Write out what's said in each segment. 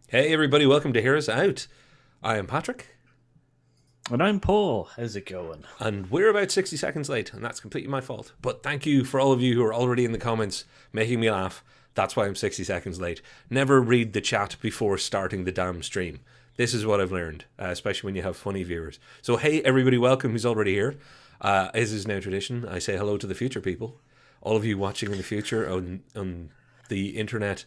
Hey everybody, welcome to Hear Us Out. I am Patrick. And I'm Paul. How's it going? And we're about 60 seconds late, and that's completely my fault. But thank you for all of you who are already in the comments making me laugh. That's why I'm 60 seconds late. Never read the chat before starting the damn stream. This is what I've learned, especially when you have funny viewers. So hey everybody, welcome who's already here. As is now tradition, I say hello to the future people. All of you watching in the future on the internet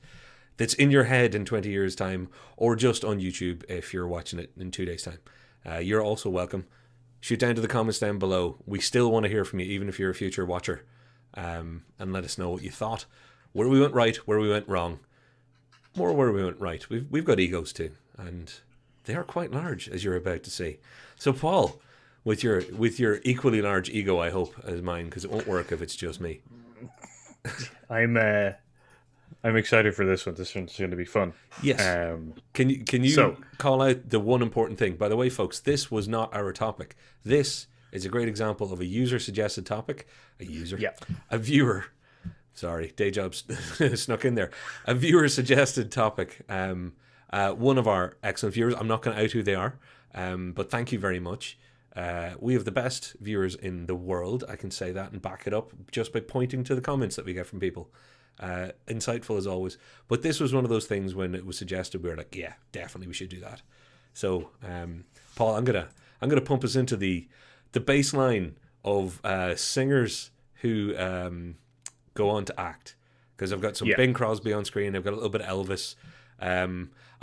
that's in your head in 20 years' time, or just on YouTube if you're watching it in 2 days' time. You're also welcome. Shoot down to the comments down below. We still want to hear from you, even if you're a future watcher. And let us know what you thought. Where we went right, where we went wrong. More where we went right. We've got egos too, and they are quite large, as you're about to see. So Paul, with your equally large ego, I hope, as mine, because it won't work if it's just me. I'm excited for this one. This one's going to be fun. Yes. Can you call out the one important thing? By the way, folks, this was not our topic. This is a great example of a user-suggested topic. A viewer. Sorry, day jobs snuck in there. A viewer-suggested topic. One of our excellent viewers. I'm not going to out who they are, but thank you very much. We have the best viewers in the world. I can say that and back it up just by pointing to the comments that we get from people. Insightful as always, but this was one of those things when it was suggested we were like, yeah, definitely we should do that. So Paul, I'm gonna pump us into the baseline of singers who go on to act, because I've got some Bing Crosby on screen. I've got a little bit of Elvis. I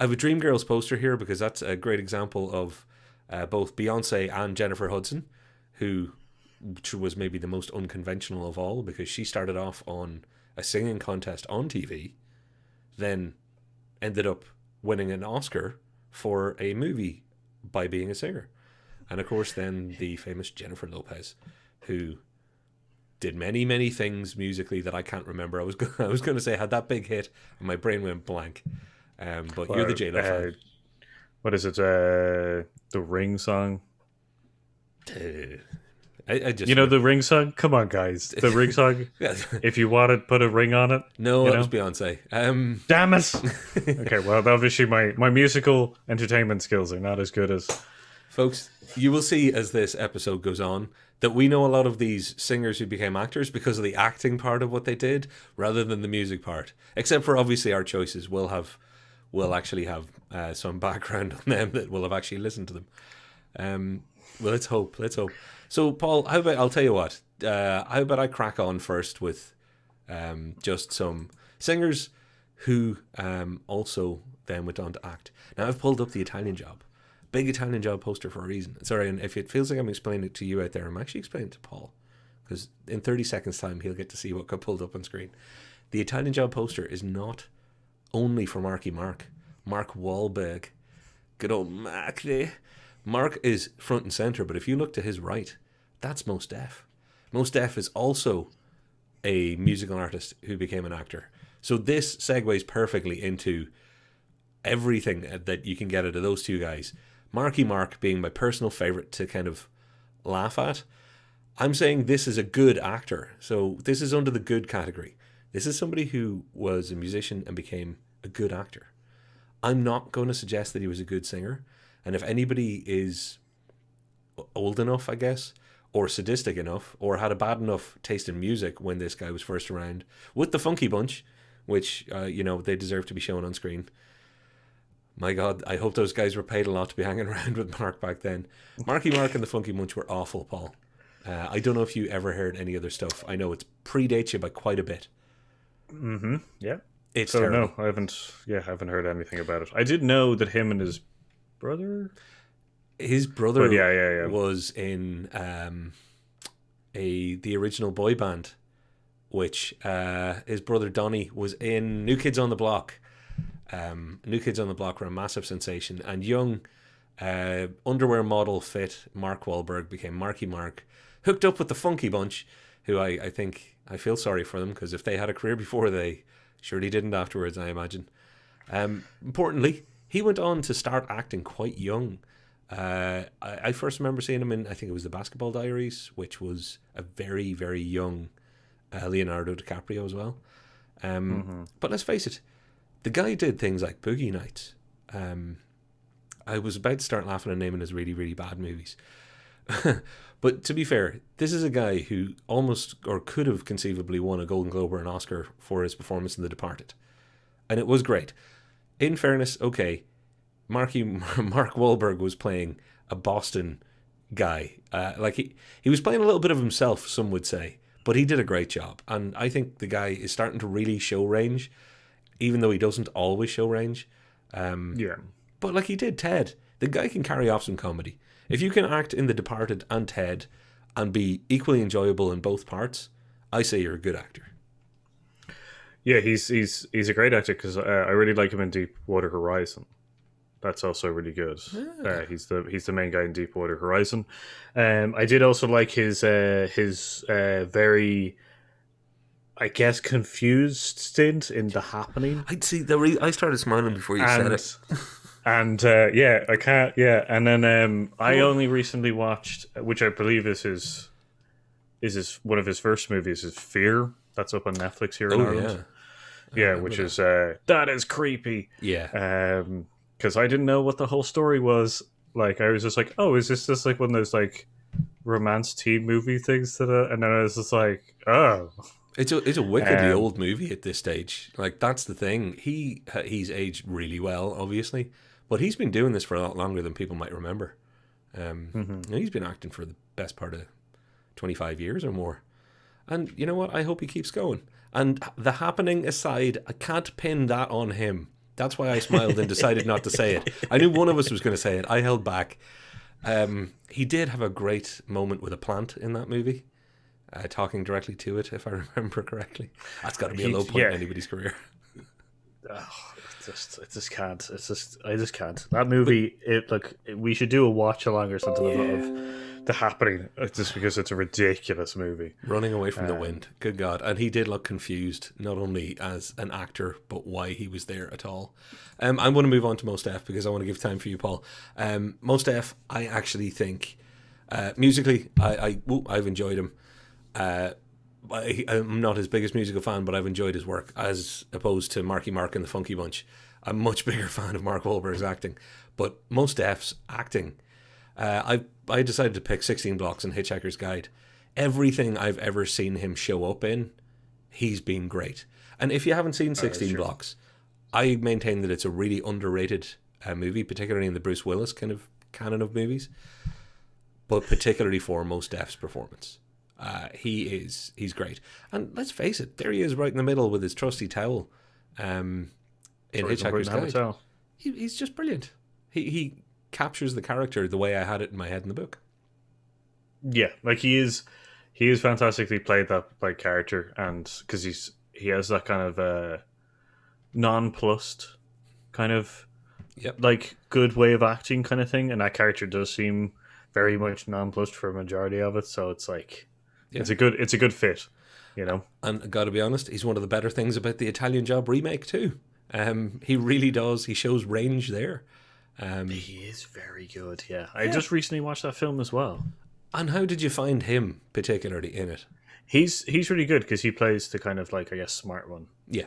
have a Dreamgirls poster here because that's a great example of both Beyonce and Jennifer Hudson, which was maybe the most unconventional of all, because she started off on a singing contest on TV, then ended up winning an Oscar for a movie by being a singer. And of course then the famous Jennifer Lopez, who did many, many things musically that I can't remember. I was going to say had that big hit and my brain went blank. But you're the J-Lo fan. What is it? The Ring song? I just, the Ring song? Come on, guys. The Ring song? If you want it, put a ring on it. No, that was Beyonce. Damn it! Okay, well, obviously my musical entertainment skills are not as good as... Folks, you will see as this episode goes on that we know a lot of these singers who became actors because of the acting part of what they did rather than the music part. Except for obviously our choices. We'll actually have some background on them that will have actually listened to them. Well, let's hope. So, Paul, I'll tell you what. How about I crack on first with just some singers who also then went on to act. Now, I've pulled up the Italian Job. Big Italian Job poster for a reason. Sorry, and if it feels like I'm explaining it to you out there, I'm actually explaining it to Paul. Because in 30 seconds' time, he'll get to see what got pulled up on screen. The Italian Job poster is not only for Marky Mark. Mark Wahlberg. Good old Mark there. Mark is front and center, but if you look to his right, that's Mos Def. Mos Def is also a musical artist who became an actor. So this segues perfectly into everything that you can get out of those two guys. Marky Mark being my personal favorite to kind of laugh at. I'm saying this is a good actor. So this is under the good category. This is somebody who was a musician and became a good actor. I'm not going to suggest that he was a good singer. And if anybody is old enough, I guess, or sadistic enough, or had a bad enough taste in music when this guy was first around, with the Funky Bunch, which, they deserve to be shown on screen. My God, I hope those guys were paid a lot to be hanging around with Mark back then. Marky Mark and the Funky Bunch were awful, Paul. I don't know if you ever heard any other stuff. I know it predates you by quite a bit. Mm-hmm, yeah. It's terrible. No, I haven't heard anything about it. I did know that him and his brother was in the original boy band, which his brother Donnie was in. New Kids on the Block. New Kids on the Block were a massive sensation, and young underwear model fit Mark Wahlberg became Marky Mark, hooked up with the Funky Bunch, who I think I feel sorry for them, because if they had a career before, they surely didn't afterwards, I imagine. Importantly, he went on to start acting quite young. I first remember seeing him in, I think it was The Basketball Diaries, which was a very, very young Leonardo DiCaprio as well. But let's face it, the guy did things like Boogie Nights. I was about to start laughing and naming his really, really bad movies. But to be fair, this is a guy who almost or could have conceivably won a Golden Globe or an Oscar for his performance in The Departed. And it was great. In fairness, okay, Mark Wahlberg was playing a Boston guy. He was playing a little bit of himself, some would say. But he did a great job. And I think the guy is starting to really show range, even though he doesn't always show range. But like he did Ted. The guy can carry off some comedy. If you can act in The Departed and Ted and be equally enjoyable in both parts, I say you're a good actor. Yeah, he's a great actor because I really like him in Deepwater Horizon. That's also really good. He's the main guy in Deepwater Horizon. I did also like his very, I guess, confused stint in The Happening. I'd see I started smiling before you said it. And I can't. Yeah, and then I only recently watched, which I believe is one of his first movies, is Fear. That's up on Netflix here in Ireland. Yeah, which is that is creepy. Yeah. Because I didn't know what the whole story was. Like, I was just like, oh, is this just like one of those like romance teen movie things and then I was just like, oh. It's a wickedly old movie at this stage. Like, that's the thing. He's aged really well, obviously, but he's been doing this for a lot longer than people might remember. He's been acting for the best part of 25 years or more. And you know what? I hope he keeps going. And The Happening aside, I can't pin that on him. That's why I smiled and decided not to say it. I knew one of us was going to say it. I held back. He did have a great moment with a plant in that movie. Talking directly to it, if I remember correctly. That's got to be a low point in anybody's career. I just can't. I just can't. That movie, we should do a watch along or something of The Happening, just because it's a ridiculous movie. Running Away from the Wind. Good God. And he did look confused, not only as an actor, but why he was there at all. I'm going to move on to Most Def because I want to give time for you, Paul. Most Def, I actually think, musically, I've enjoyed him. I'm not his biggest musical fan, but I've enjoyed his work as opposed to Marky Mark and the Funky Bunch. I'm a much bigger fan of Mark Wahlberg's acting, but Most Def's acting, I decided to pick 16 Blocks and Hitchhiker's Guide. Everything I've ever seen him show up in, he's been great. And if you haven't seen 16 Blocks, I maintain that it's a really underrated movie, particularly in the Bruce Willis kind of canon of movies, but particularly for Most Def's performance. He's great. And let's face it, there he is right in the middle with his trusty towel in Hitchhiker's Guide. He's just brilliant. He captures the character the way I had it in my head in the book. Yeah, like he is fantastically played that like character, and because he has that kind of nonplussed kind of like good way of acting kind of thing, and that character does seem very much nonplussed for a majority of it, so it's like it's a good fit, you know. And I gotta be honest, he's one of the better things about the Italian Job remake too. He really does. He shows range there. He is very good. Yeah, I just recently watched that film as well. And how did you find him particularly in it? He's really good because he plays the kind of like, I guess, smart one. Yeah.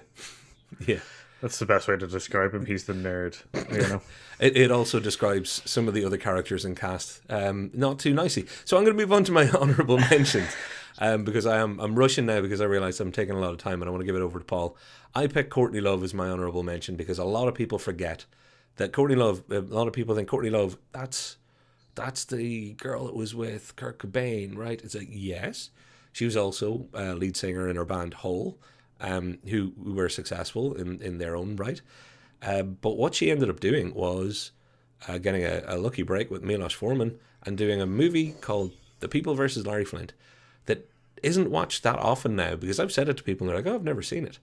That's the best way to describe him. He's the nerd, you know. It also describes some of the other characters in cast not too nicely. So I'm going to move on to my honourable mentions because I'm rushing now because I realise I'm taking a lot of time and I want to give it over to Paul. I picked Courtney Love as my honourable mention because a lot of people forget that Courtney Love, a lot of people think Courtney Love, that's the girl that was with Kurt Cobain, right? It's like, yes. She was also a lead singer in her band Hole, who were successful in their own right. But what she ended up doing was getting a lucky break with Milos Forman and doing a movie called The People vs. Larry Flint that isn't watched that often now because I've said it to people and they're like, oh, I've never seen it.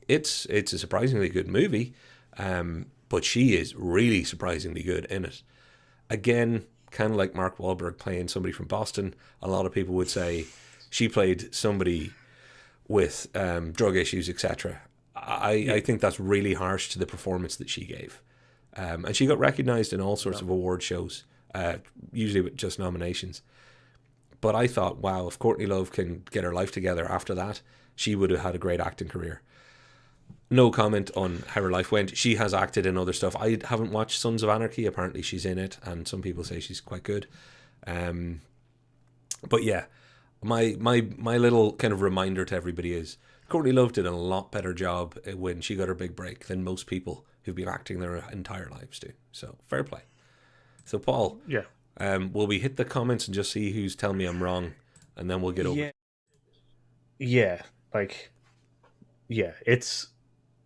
It's a surprisingly good movie, but she is really surprisingly good in it. Again, kind of like Mark Wahlberg playing somebody from Boston, a lot of people would say she played somebody with drug issues, etc. I think that's really harsh to the performance that she gave. And she got recognised in all sorts of award shows, usually with just nominations. But I thought, wow, if Courtney Love can get her life together after that, she would have had a great acting career. No comment on how her life went. She has acted in other stuff. I haven't watched Sons of Anarchy. Apparently she's in it, and some people say she's quite good. But yeah, my little kind of reminder to everybody is Courtney Love did a lot better job when she got her big break than most people who've been acting their entire lives do. So fair play. So Paul, will we hit the comments and just see who's telling me I'm wrong, and then we'll get over. It's.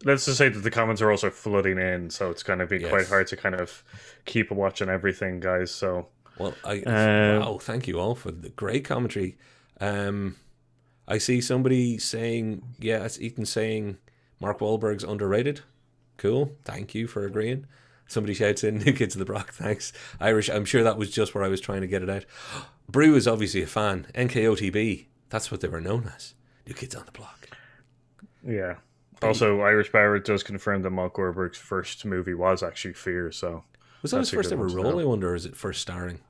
Let's just say that the comments are also flooding in, so it's going to be quite hard to kind of keep a watch on everything, guys. So, well, wow, thank you all for the great commentary. I see somebody saying, it's Ethan saying Mark Wahlberg's underrated. Cool, thank you for agreeing. Somebody shouts in, New Kids on the Block, thanks. Irish, I'm sure that was just where I was trying to get it out. Brew is obviously a fan. NKOTB, that's what they were known as. New Kids on the Block. Yeah. Also, Irish Barrett does confirm that Mark Wahlberg's first movie was actually Fear. So was that his first ever role, I wonder, or is it first starring?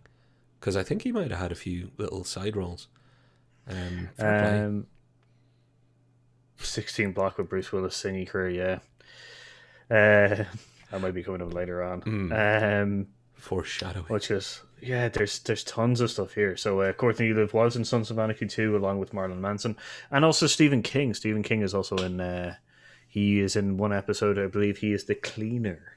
Because I think he might have had a few little side roles. 16 Block with Bruce Willis singing career, that might be coming up later on. Foreshadowing. Which is, there's tons of stuff here. So Courtney Love was in Sons of Anarchy 2 along with Marilyn Manson. And also Stephen King. Stephen King is also in, he is in one episode, I believe he is the cleaner.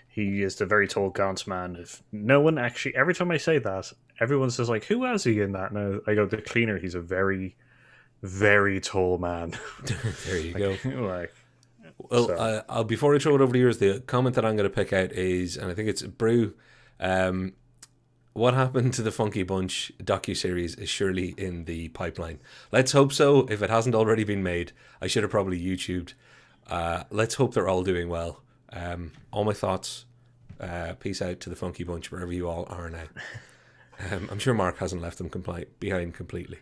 He is the very tall gaunt man. If no one actually, every time I say that, everyone says like, who was he in that? And I go, the cleaner. He's a very, very tall man. There you go. Well, so. Before I throw it over to yours, the comment that I'm going to pick out is, and I think it's Brew, what happened to the Funky Bunch docuseries is surely in the pipeline. Let's hope so. If it hasn't already been made, I should have probably YouTubed. Let's hope they're all doing well. All my thoughts. Peace out to the Funky Bunch, wherever you all are now. I'm sure Mark hasn't left them behind completely.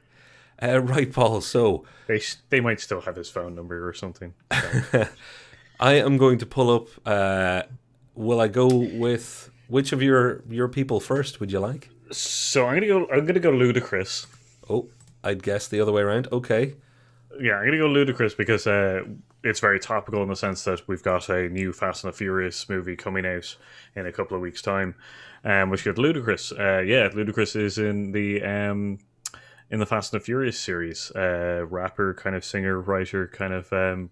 Right, Paul, so... They might still have his phone number or something. So. I am going to pull up... will I go with... Which of your people first would you like? So I'm gonna go Ludacris. Oh, I'd guess the other way around. Okay. Yeah, I'm gonna go Ludacris because it's very topical in the sense that we've got a new Fast and the Furious movie coming out in a couple of weeks' time, which got Ludacris. Ludacris is in the Fast and the Furious series. Rapper, kind of singer, writer, kind of.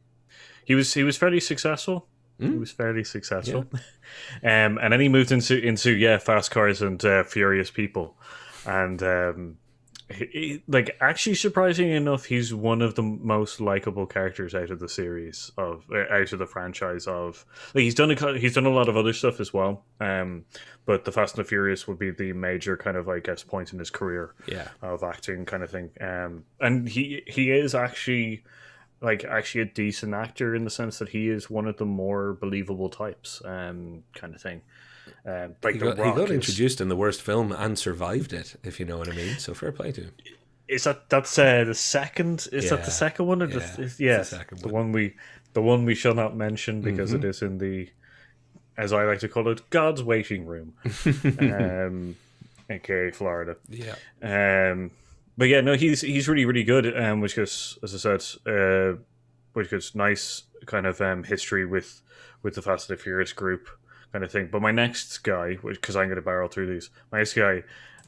He was fairly successful. He was fairly successful, and then he moved into fast cars and furious people, and actually surprisingly enough, he's one of the most likable characters out of the series out of the franchise of. He's done a lot of other stuff as well, but the Fast and the Furious would be the major kind of point in his career of acting kind of thing, and he is actually a decent actor in the sense that he is one of the more believable types, kind of thing. He got introduced in the worst film and survived it, if you know what I mean. So fair play to him. That's the second? Is that the second one? Or the second one. The one we shall not mention because it is in the, as I like to call it, God's waiting room, aka Florida. Yeah. But yeah, no, he's really, really good, which goes, as I said, which goes nice kind of history with the Fast and the Furious group kind of thing. But my next guy, because I'm going to barrel through these, my next guy,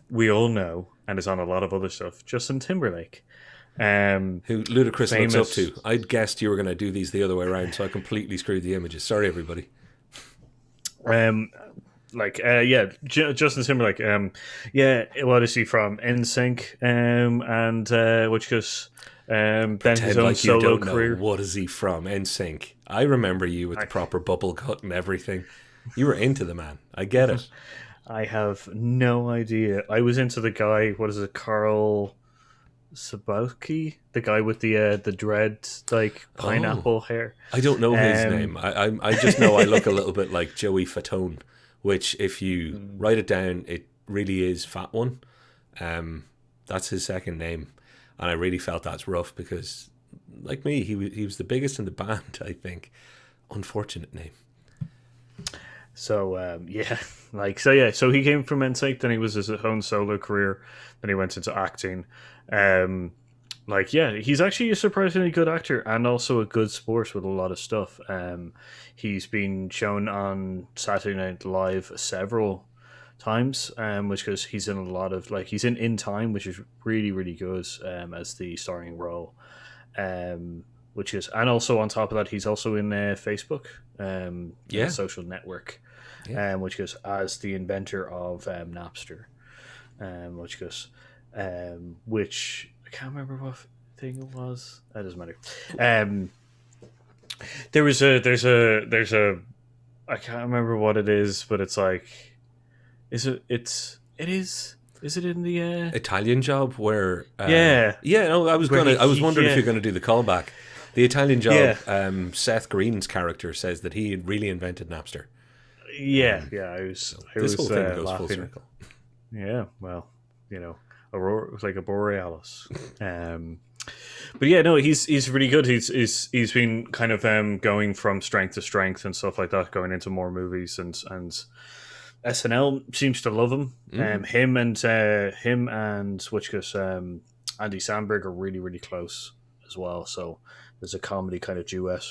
we all know, and is on a lot of other stuff, Justin Timberlake. Who Ludacris looks up to. I'd guessed you were going to do these the other way around, so I completely screwed the images. Sorry, everybody. Justin Timberlake. What is he from? NSYNC, and which goes then his own solo career. What is he from? NSYNC. I remember you with the proper bubble cut and everything. You were into the man. I get it. I have no idea. I was into the guy. What is it? Carl Sabowski, the guy with the dread pineapple hair. I don't know his name. I just know I look a little bit like Joey Fatone, which if you write it down, it really is Fat One. That's his second name, and I really felt that's rough because, like me, he was the biggest in the band. I think. Unfortunate name. So yeah, so he came from NSYNC, then he was his own solo career, then he went into acting. Um, he's actually a surprisingly good actor and also a good sport with a lot of stuff. He's been shown on Saturday Night Live several times, which because he's in a lot of he's in Time, which is really really good as the starring role. Which is, and also on top of that, he's also in Facebook, a social network, which goes as the inventor of Napster, which I can't remember what thing it was. That doesn't matter. There's a I can't remember what it is, but it's like, is it in the Italian Job where yeah. No, I was wondering if yeah. you're going to do the callback. The Italian Job, Seth Green's character says that he really invented Napster. I This whole thing goes laughing. full circle. Yeah, well, Aurora was like a borealis. But yeah, no, he's really good. He's been kind of going from strength to strength and stuff like that, going into more movies, and SNL seems to love him. Him and which goes Andy Samberg are really really close as well. So there's a comedy kind of duet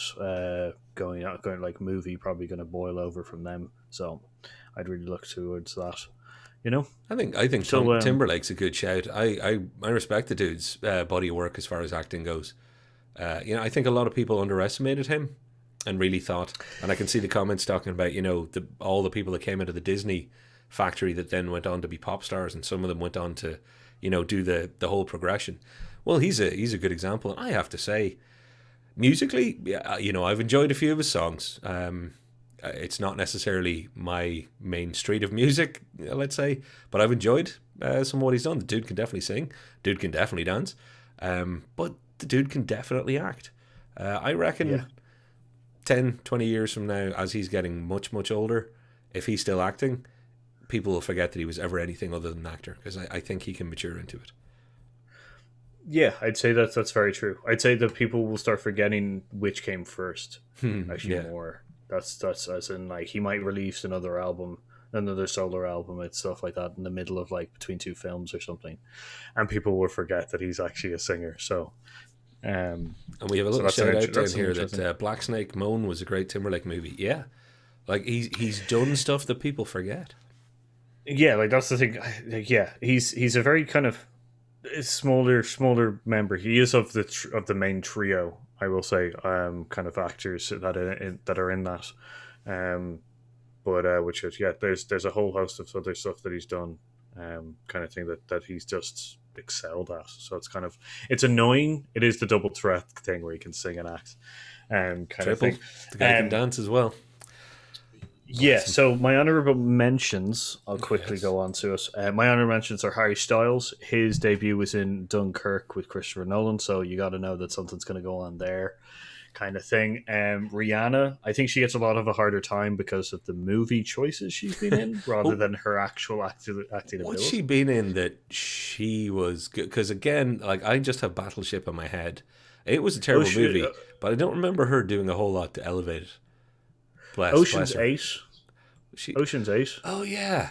going like movie probably going to boil over from them. So I'd really look towards that. I think Timberlake's a good shout. I respect the dude's body of work as far as acting goes. I think a lot of people underestimated him and really thought, and I can see the comments talking about all the people that came out of the Disney factory that then went on to be pop stars, and some of them went on to do the whole progression. Well, he's a good example, and I have to say, musically, I've enjoyed a few of his songs. It's not necessarily my main street of music, let's say, but I've enjoyed some of what he's done. The dude can definitely sing. Dude can definitely dance. But the dude can definitely act. I reckon 10, 20 years from now, as he's getting much, much older, if he's still acting, people will forget that he was ever anything other than an actor, because I think he can mature into it. Yeah, I'd say that's very true. I'd say that people will start forgetting which came first. More. That's as in he might release another solo album and stuff like that in the middle of between two films or something, and people will forget that he's actually a singer. So, and we have a little shout out down here that Black Snake Moan was a great Timberlake movie. Yeah, he's done stuff that people forget. Yeah, that's the thing. He's a very kind of smaller member. He is of the main trio, I will say, kind of actors that are in that. Which is there's a whole host of other stuff that he's done, kind of thing that he's just excelled at. So it's annoying. It is the double threat thing where he can sing and act, kind Triple. of thing. The guy can dance as well. Yeah, so my honourable mentions, I'll quickly go on to it. My honourable mentions are Harry Styles. His debut was in Dunkirk with Christopher Nolan, so you got to know that something's going to go on there, kind of thing. Rihanna, I think she gets a lot of a harder time because of the movie choices she's been in, rather than her actual acting ability. What's she been in that she was good? Because again, I just have Battleship in my head. It was a terrible movie, but I don't remember her doing a whole lot to elevate it. Ocean's 8. Ocean's 8. Oh yeah.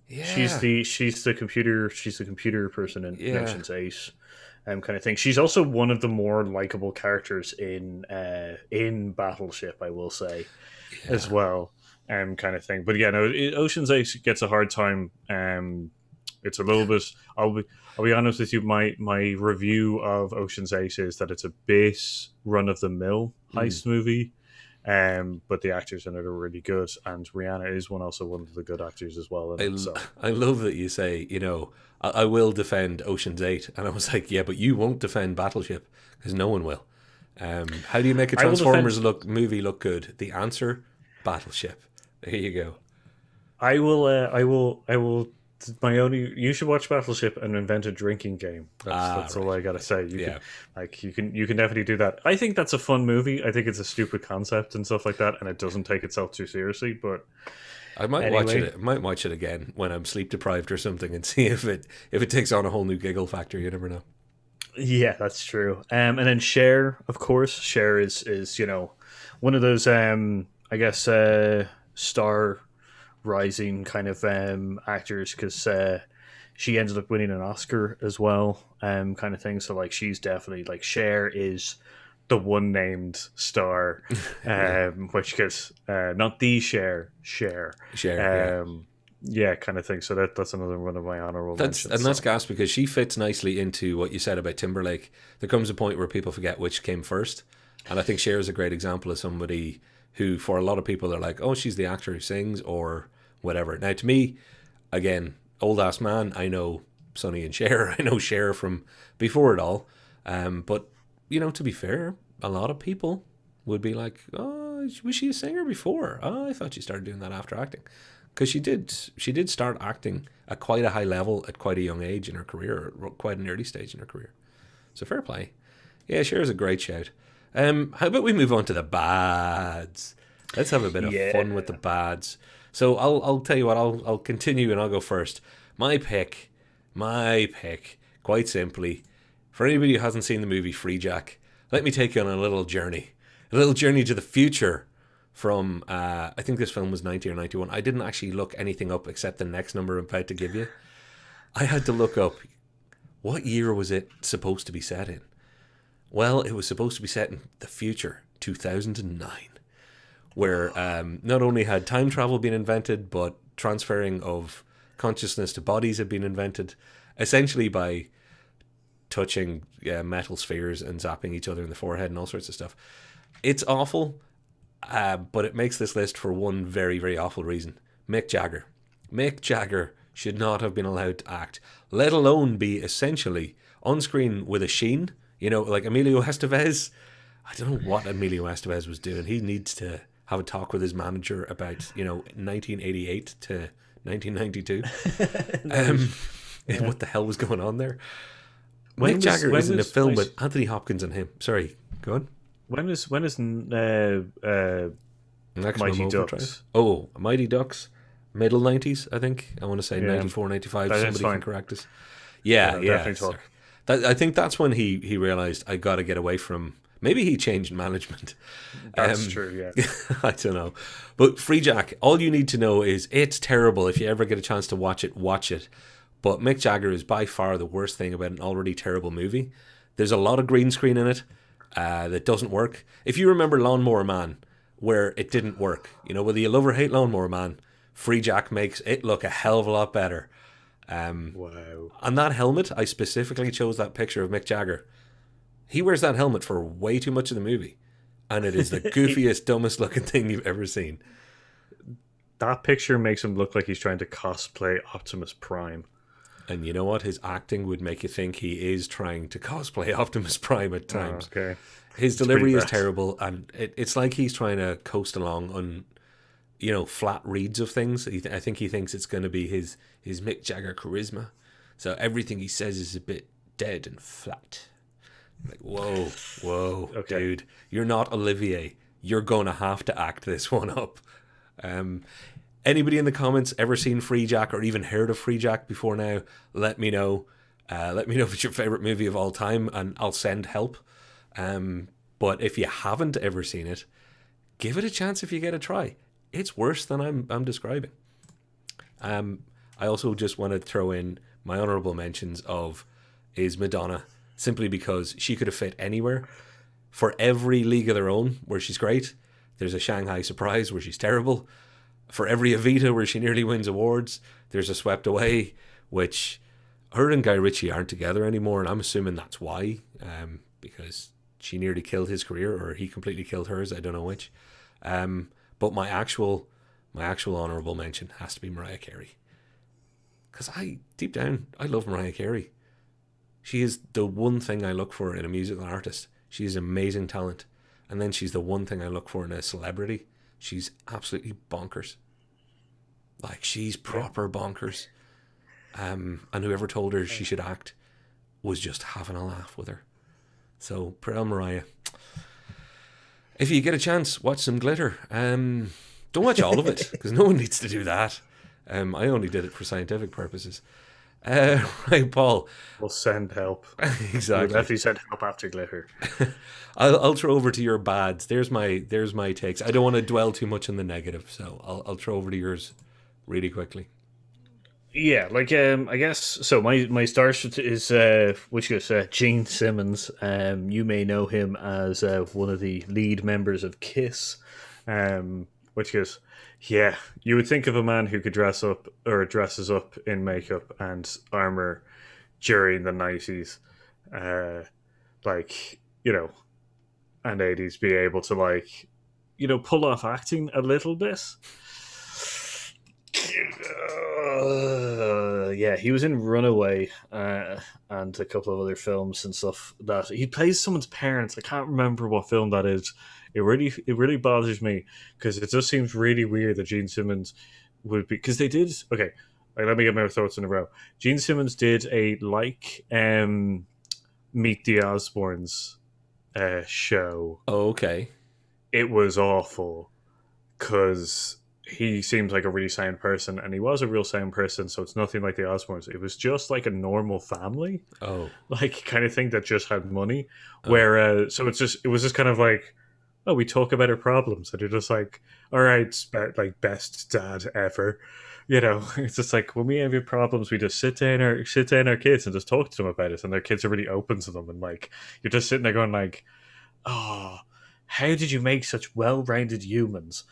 She's the computer person in Ocean's 8, kind of thing. She's also one of the more likable characters in Battleship, I will say, as well, kind of thing. But yeah, no, Ocean's 8 gets a hard time. It's a little bit. I'll be honest with you. My review of Ocean's 8 is that it's a base run of the mill heist movie. But the actors in it are really good, and Rihanna is one of the good actors as well. I love that you say, I will defend Ocean's 8, and I was like, yeah, but you won't defend Battleship because no one will. How do you make a Transformers movie look good? The answer: Battleship. There you go. I will. You should watch Battleship and invent a drinking game. That's all I gotta say. You can definitely do that. I think that's a fun movie. I think it's a stupid concept and stuff like that, and it doesn't take itself too seriously. But I might watch it. I might watch it again when I'm sleep deprived or something, and see if it takes on a whole new giggle factor. You never know. Yeah, that's true. And then Cher, of course. Cher is one of those I guess star rising kind of actors, because she ended up winning an Oscar as well, kind of thing. So like she's definitely like Cher is the one named star, which gets not the Cher, yeah, kind of thing. So that's another one of my honorable mentions. And that's gas because she fits nicely into what you said about Timberlake. There comes a point where people forget which came first, and I think Cher is a great example of somebody who, for a lot of people, are like, oh, she's the actor who sings or whatever. Now, to me, again, old ass man, I know Sonny and Cher. I know Cher from before it all. But, you know, to be fair, a lot of people would be like, oh, was she a singer before? Oh, I thought she started doing that after acting. Because she did start acting at quite a high level at quite a young age in her career, or quite an early stage in her career. So fair play. Yeah, Cher is a great shout. How about we move on to the bads? Let's have a bit of fun with the bads. So I'll tell you what, I'll continue and I'll go first. My pick, quite simply, for anybody who hasn't seen the movie Free Jack, let me take you on a little journey to the future from, I think this film was 90 or 91. I didn't actually look anything up except the next number I'm about to give you. I had to look up, what year was it supposed to be set in? Well, it was supposed to be set in the future, 2009, where not only had time travel been invented, but transferring of consciousness to bodies had been invented, essentially by touching metal spheres and zapping each other in the forehead and all sorts of stuff. It's awful, but it makes this list for one very, very awful reason. Mick Jagger. Mick Jagger should not have been allowed to act, let alone be essentially on screen with a sheen. You know, like Emilio Estevez. I don't know what Emilio Estevez was doing. He needs to have a talk with his manager about, 1988 to 1992. What the hell was going on there? Mick Jagger is in a film with Anthony Hopkins and him. Sorry, go on. When is Mighty Ducks? Oh, Mighty Ducks, middle 90s, I think. I want to say 94, 95. Somebody can correct us. Yeah. Definitely. I think that's when he realized, I got to get away from. Maybe he changed management. That's true, yeah. I don't know. But Free Jack, all you need to know is it's terrible. If you ever get a chance to watch it, watch it. But Mick Jagger is by far the worst thing about an already terrible movie. There's a lot of green screen in it that doesn't work. If you remember Lawnmower Man, where it didn't work, whether you love or hate Lawnmower Man, Free Jack makes it look a hell of a lot better. Wow. On that helmet, I specifically chose that picture of Mick Jagger. He wears that helmet for way too much of the movie, and it is the goofiest, dumbest looking thing you've ever seen. That picture makes him look like he's trying to cosplay Optimus Prime. And you know what? His acting would make you think he is trying to cosplay Optimus Prime at times. Oh, okay. His delivery is terrible, and it's like he's trying to coast along on, flat reads of things. I think he thinks it's going to be his Mick Jagger charisma. So everything he says is a bit dead and flat. Like, whoa, okay. Dude. You're not Olivier. You're going to have to act this one up. Anybody in the comments ever seen Free Jack or even heard of Free Jack before now? Let me know. Let me know if it's your favorite movie of all time, and I'll send help. But if you haven't ever seen it, give it a chance if you get a try. It's worse than I'm describing. I also just want to throw in my honorable mentions is Madonna, simply because she could have fit anywhere. For every League of Their Own, where she's great, there's a Shanghai Surprise where she's terrible. For every Evita where she nearly wins awards, there's a Swept Away, which her and Guy Ritchie aren't together anymore, and I'm assuming that's why, because she nearly killed his career, or he completely killed hers, I don't know which. But my actual honourable mention has to be Mariah Carey. Because deep down, I love Mariah Carey. She is the one thing I look for in a musical artist. She is amazing talent. And then she's the one thing I look for in a celebrity. She's absolutely bonkers. Like, she's proper bonkers. And whoever told her she should act was just having a laugh with her. So, Pearl Mariah. If you get a chance, watch some Glitter. Don't watch all of it, because no one needs to do that. I only did it for scientific purposes. Right, Paul. We'll send help. Exactly. We'll definitely send help after Glitter. I'll throw over to your bads. There's my takes. I don't want to dwell too much on the negative, so I'll throw over to yours really quickly. Yeah, like I guess so. My start is which is Gene Simmons. You may know him as one of the lead members of Kiss. Which is, yeah, you would think of a man who could dress up or dresses up in makeup and armor during the 90s, like and 80s, be able to pull off acting a little bit. Yeah, he was in Runaway and a couple of other films and stuff. That he plays someone's parents. I can't remember what film that is. It really bothers me because it just seems really weird that Gene Simmons would be, because they did okay. Let me get my thoughts in a row. Gene Simmons did a Meet the Osbournes show. Oh, okay. It was awful because he seems like a really sound person, and he was a real sound person, so it's nothing like the Osbournes. It was just like a normal family, kind of thing that just had money. Where so it was just kind of like, oh, we talk about our problems, and you're just like, all right, like best dad ever. It's just like when we have your problems, we just sit down our kids and just talk to them about it, and their kids are really open to them, and like you're just sitting there going like, oh, how did you make such well-rounded humans?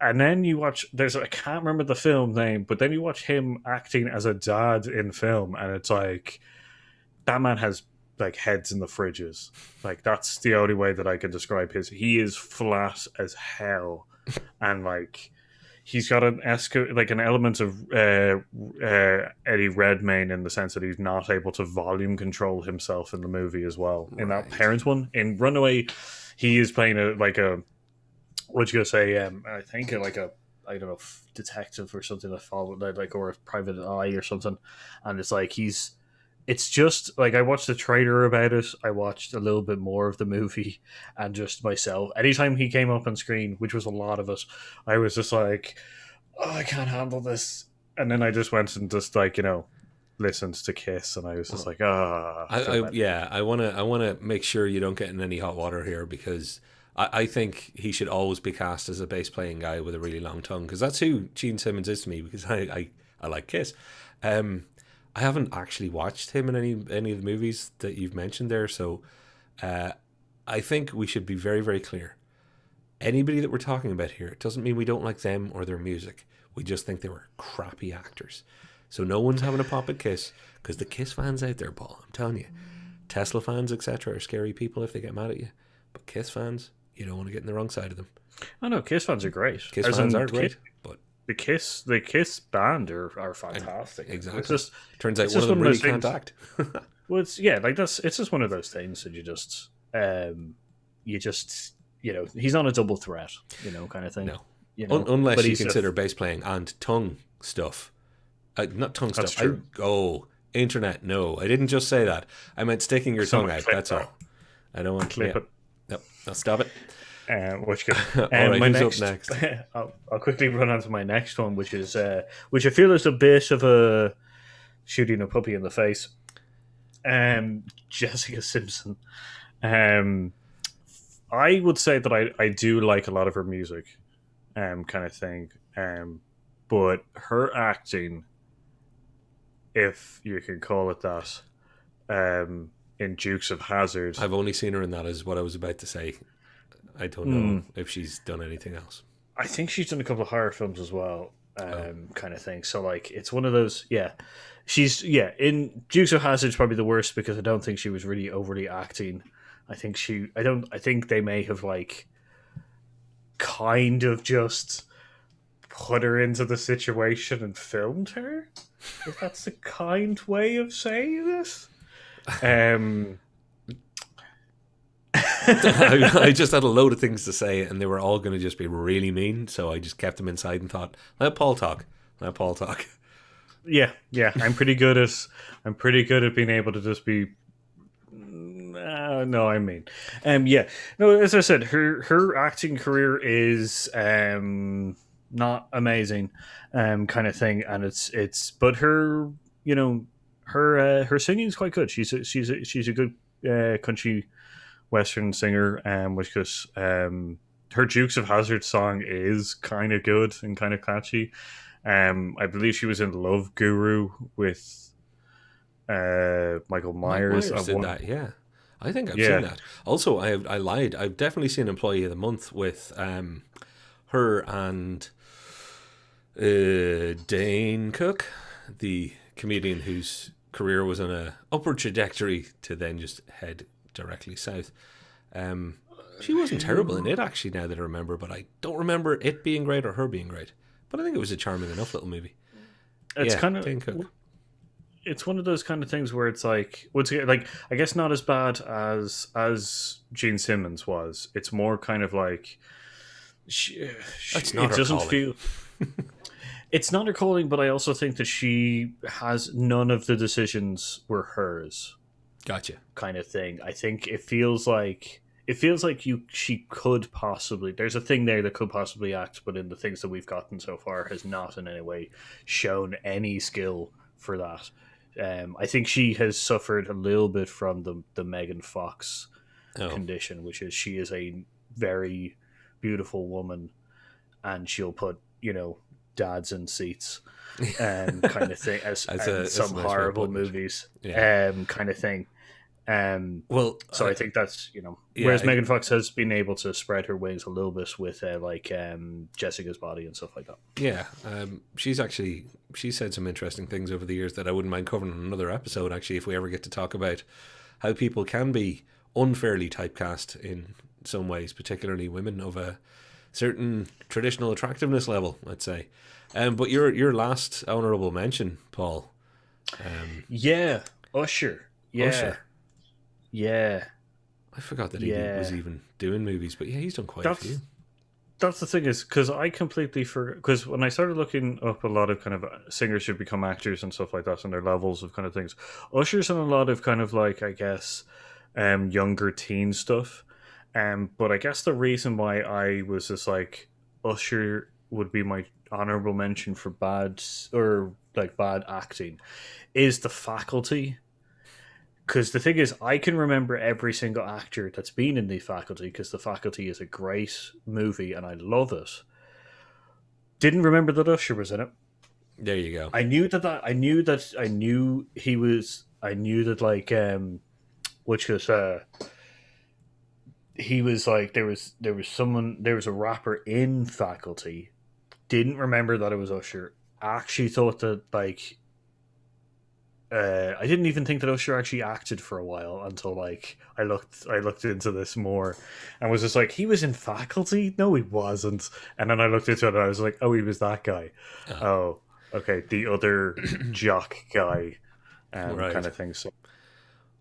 And then you watch, I can't remember the film name, but then you watch him acting as a dad in film, and it's like, that man has like heads in the fridges. Like, that's the only way that I can describe he is flat as hell. And like, he's got an element of Eddie Redmayne in the sense that he's not able to volume control himself in the movie as well. Right. In that parent one. In Runaway, he is playing what you gonna say? I think I don't know, detective or something that followed, or a private eye or something. And it's like it's just like, I watched the trailer about it. I watched a little bit more of the movie, and just myself. Anytime he came up on screen, which was a lot of it, I was just like, oh, I can't handle this. And then I just went and just listened to Kiss, and I was just like, I want to make sure you don't get in any hot water here, because I think he should always be cast as a bass playing guy with a really long tongue, because that's who Gene Simmons is to me, because I like Kiss. I haven't actually watched him in any of the movies that you've mentioned there, so I think we should be very, very clear. Anybody that we're talking about here, it doesn't mean we don't like them or their music. We just think they were crappy actors. So no one's having a pop at Kiss, because the Kiss fans out there, Paul, I'm telling you, Tesla fans, etc., are scary people if they get mad at you. But Kiss fans, you don't want to get in the wrong side of them. I know, Kiss fans are great. Kiss fans are great, but the Kiss band are fantastic. Exactly. It just turns out one of them really can't act. Well, it's just one of those things that he's not a double threat, kind of thing. No, unless you consider bass playing and tongue stuff. Not tongue stuff. True. Internet. No, I didn't just say that. I meant sticking your tongue out. That's all. I don't want to clip it. Nope, I'll stop it. Which good. All right, who's up next? I'll quickly run on to my next one, which is which I feel is a bit of a shooting a puppy in the face. Jessica Simpson. I would say that I do like a lot of her music, kind of thing. But her acting, if you can call it that, in Dukes of Hazzard. I've only seen her in that, is what I was about to say. I don't know if she's done anything else. I think she's done a couple of horror films as well, kind of thing. So like, it's one of those. Yeah, she's in Dukes of Hazzard's probably the worst, because I don't think she was really overly acting. I think they may have kind of just put her into the situation and filmed her, if that's the kind way of saying this. I just had a load of things to say, and they were all going to just be really mean, so I just kept them inside and thought, let Paul talk. Yeah, I'm pretty good at being able to just be no, I mean, no. As I said, her acting career is not amazing, kind of thing, and but her, her singing is quite good. She's a good country western singer, which her Dukes of Hazzard song is kind of good and kind of catchy. I believe she was in Love Guru with Michael Mike Myers. Myers did that, yeah. I think I've seen Yeah. that. Also, I lied. I've definitely seen Employee of the Month with her and Dane Cook, the comedian whose career was on a upward trajectory to then just head directly south. She wasn't terrible in it, actually, now that I remember, but I don't remember it being great or her being great. But I think it was a charming enough little movie. It's Yeah, kind of Dane Cook. it's one of those kind of things where it's like, like I guess not as bad as Gene Simmons was. It's more kind of like That's not it her doesn't calling. feel. It's not her calling, but I also think that she has none of the decisions were hers, Gotcha. kind of thing. I think she could possibly. There's a thing there that could possibly act, but in the things that we've gotten so far, has not in any way shown any skill for that. I think she has suffered a little bit from the Megan Fox condition, which is she is a very beautiful woman, and she'll put dads in seats, kind of thing, as some nice way of horrible putting it. movies, Yeah. kind of thing. Well, So I think that's whereas Megan Fox has been able to spread her wings a little bit with Jessica's Body and stuff like that. yeah, she's said some interesting things over the years that I wouldn't mind covering in another episode, actually, if we ever get to talk about how people can be unfairly typecast in some ways, particularly women of a certain traditional attractiveness level, I'd say. But your last honourable mention, Paul. Usher. Yeah. Usher. Yeah. I forgot that he was even doing movies, but yeah, he's done quite a few. That's the thing, is because I completely forgot, because when I started looking up a lot of kind of singers who become actors and stuff like that and their levels of kind of things, Usher's in a lot of kind of like, I guess, younger teen stuff. But I guess the reason why I was just like, Usher would be my honorable mention for bad acting is The Faculty. Because the thing is, I can remember every single actor that's been in The Faculty, because The Faculty is a great movie and I love it. Didn't remember that Usher was in it. There you go. I knew that he was. I knew that which was he was like there was a rapper in Faculty. Didn't remember that it was Usher. Actually thought that I didn't even think that Usher actually acted for a while until I looked into this more and was just like, he was in Faculty? No, he wasn't. And then I looked into it and I was like, oh, he was that guy. Oh, okay, the other jock guy, Right. kind of thing. So,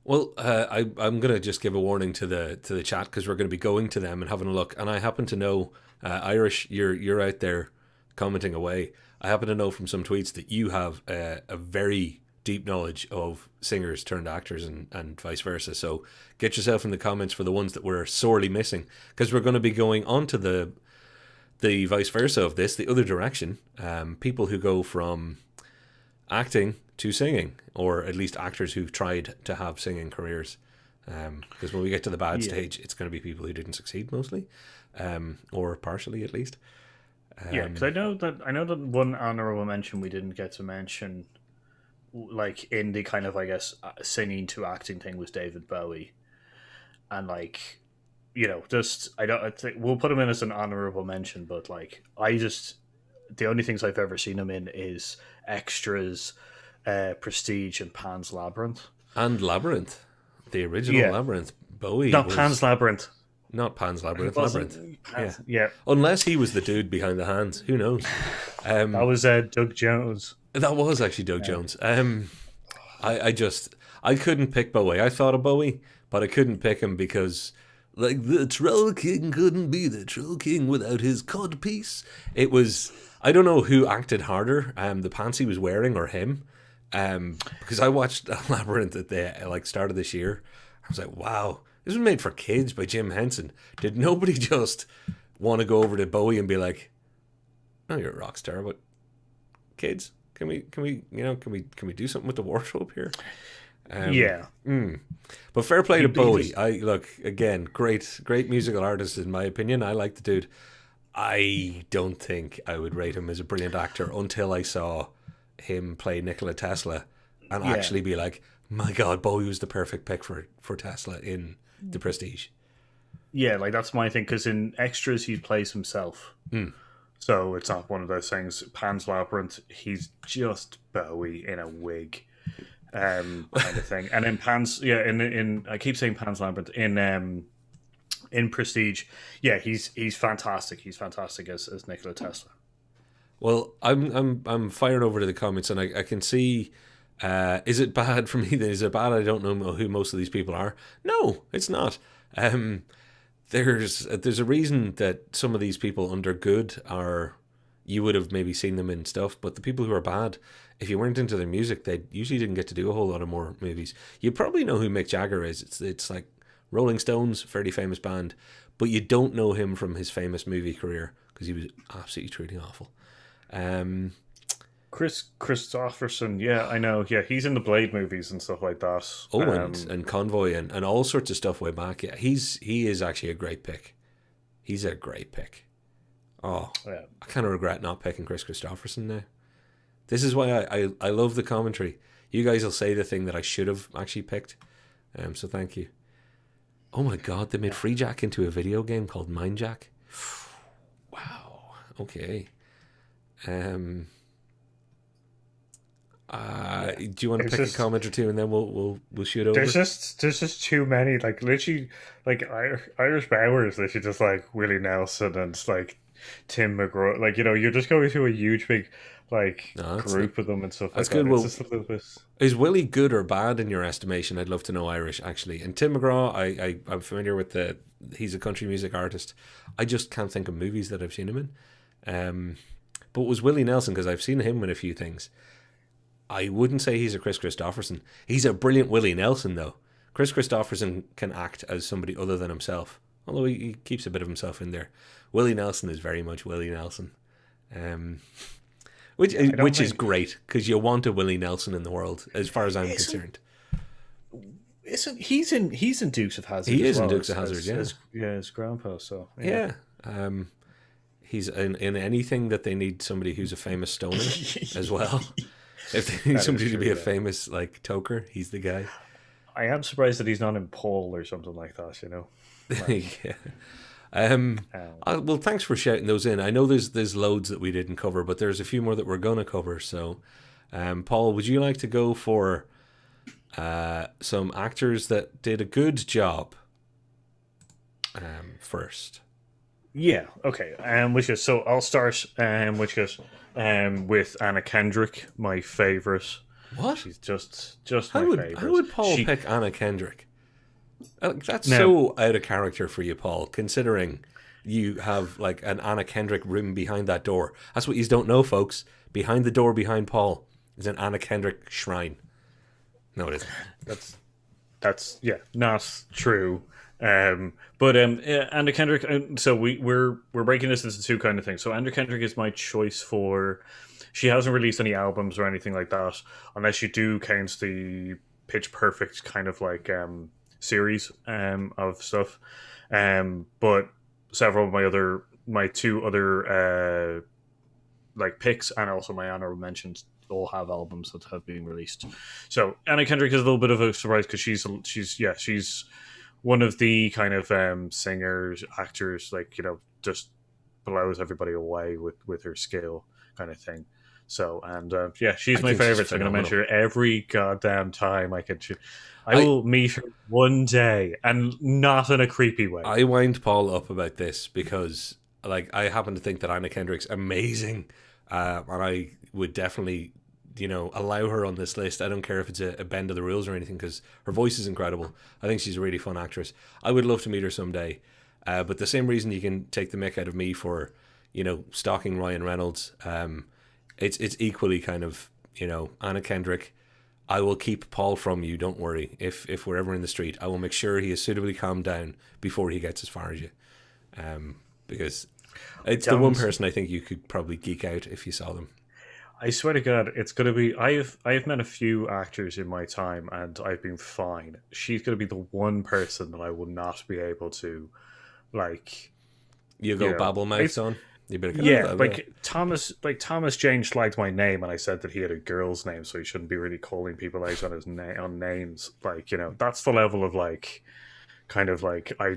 well, I'm going to just give a warning to the chat, because we're going to be going to them and having a look. And I happen to know, Irish, you're out there commenting away. I happen to know from some tweets that you have a very deep knowledge of singers turned actors and vice versa. So get yourself in the comments for the ones that we're sorely missing, because we're going to be going on to the vice versa of this, the other direction. People who go from acting to singing, or at least actors who've tried to have singing careers. Because when we get to the bad stage, it's going to be people who didn't succeed mostly, or partially at least. because I know that one honorable mention we didn't get to mention, like in the kind of, I guess, singing to acting thing, was David Bowie, and just I think we'll put him in as an honorable mention, but the only things I've ever seen him in is Extras, Prestige, and Pan's Labyrinth. And Labyrinth, the original Labyrinth. Bowie, not Pan's Labyrinth. Not Pan's Labyrinth. Labyrinth. Yeah. Unless he was the dude behind the hands, who knows? That was Doug Jones. That was actually Doug Jones. I couldn't pick Bowie. I thought of Bowie, but I couldn't pick him because, the Troll King couldn't be the Troll King without his cod piece. It was, I don't know who acted harder, the pants he was wearing or him, because I watched Labyrinth at the start of this year. I was like, wow, this was made for kids by Jim Henson. Did nobody just want to go over to Bowie and be like, "Oh, you're a rock star, but kids, can we do something with the wardrobe here?" But fair play to Bowie. Again, great musical artist in my opinion. I like the dude. I don't think I would rate him as a brilliant actor until I saw him play Nikola Tesla and Yeah, actually be like, my God, Bowie was the perfect pick for Tesla in The Prestige. yeah, like that's my thing. Because in extras, he plays himself, so it's not one of those things. Pan's Labyrinth, he's just Bowie in a wig, kind of thing. And in Pan's, yeah, in I keep saying Pan's Labyrinth in Prestige, yeah, he's fantastic. He's fantastic as Nikola Tesla. Well, I'm firing over to the comments, and I can see. Is it bad for me? Then is it bad? I don't know who most of these people are. No, it's not. There's a reason that some of these people under good are. You would have maybe seen them in stuff, but the people who are bad, if you weren't into their music, they usually didn't get to do a whole lot of more movies. You probably know who Mick Jagger is. It's like Rolling Stones, fairly famous band, but you don't know him from his famous movie career because he was absolutely truly awful. Um, Christopherson, yeah, I know. Yeah, he's in the Blade movies and stuff like that. oh, and Convoy and all sorts of stuff way back. Yeah, he is actually a great pick. He's a great pick. Oh, Yeah. I kind of regret not picking Chris Christopherson now. This is why I love the commentary. You guys will say the thing that I should have actually picked. So thank you. Oh my God, they made Free Jack into a video game called Mind Jack. Wow. Okay. Do you want to It's pick a just comment or two, and then we'll shoot over? there's just too many, like literally, like Irish Bowers, literally just like Willie Nelson and just like Tim McGraw, like you're just going through a huge big like No, group of them and stuff like that's that. good. It's Well, just a little bit. is Willie good or bad in your estimation? I'd love to know Irish actually. And Tim McGraw, I'm familiar with he's a country music artist. I just can't think of movies that I've seen him in. But it was Willie Nelson because I've seen him in a few things. I wouldn't say he's a Chris Christopherson. He's a brilliant Willie Nelson, though. Chris Christopherson can act as somebody other than himself, although he keeps a bit of himself in there. Willie Nelson is very much Willie Nelson, which I don't is think great because you want a Willie Nelson in the world, as far as I'm concerned. isn't he's in Dukes of Hazzard. He as is in well Dukes of Hazzard, yeah. his grandpa. So Yeah. He's in anything that they need somebody who's a famous stoner as well. If they need That is somebody to true, be a yeah. famous like toker, he's the guy. I am surprised that he's not in Paul or something like that. Yeah. Well, thanks for shouting those in. I know there's loads that we didn't cover, but there's a few more that we're gonna cover. So, Paul, would you like to go for some actors that did a good job first? Yeah. Okay. Which is so I'll start. Which is with Anna Kendrick, my favorite. What? She's just How my would favorite. Paul pick Anna Kendrick? That's Now- so out of character for you, Paul, considering you have like an Anna Kendrick room behind that door. That's what you don't know, folks. Behind the door, behind Paul, is an Anna Kendrick shrine. No, it isn't. That's not true. Yeah, Anna Kendrick. So we're breaking this into two kind of things. So Anna Kendrick is my choice for. She hasn't released any albums or anything like that, unless you do count the Pitch Perfect kind of like series of stuff. But several of my two other like picks and also my honorable mentions all have albums that have been released. So Anna Kendrick is a little bit of a surprise because she's one of the kind of singers, actors, like just blows everybody away with her skill, kind of thing. So she's I my think she's favorite. So I'm gonna mention her every goddamn time I can. I will meet her one day, and not in a creepy way. I wind Paul up about this because, like, I happen to think that Anna Kendrick's amazing, and I would definitely, allow her on this list. I don't care if it's a bend of the rules or anything because her voice is incredible. I think she's a really fun actress. I would love to meet her someday, but the same reason you can take the mick out of me for, stalking Ryan Reynolds. It's equally kind of, Anna Kendrick. I will keep Paul from you. Don't worry. If we're ever in the street, I will make sure he is suitably calmed down before he gets as far as you. Because it's the one person I think you could probably geek out if you saw them. I swear to God, it's gonna be. I've met a few actors in my time, and I've been fine. She's gonna be the one person that I will not be able to, like, You go babble mouth on. You better yeah, Thomas Jane liked my name, and I said that he had a girl's name, so he shouldn't be really calling people out on his on names. Like, that's the level of like, kind of like I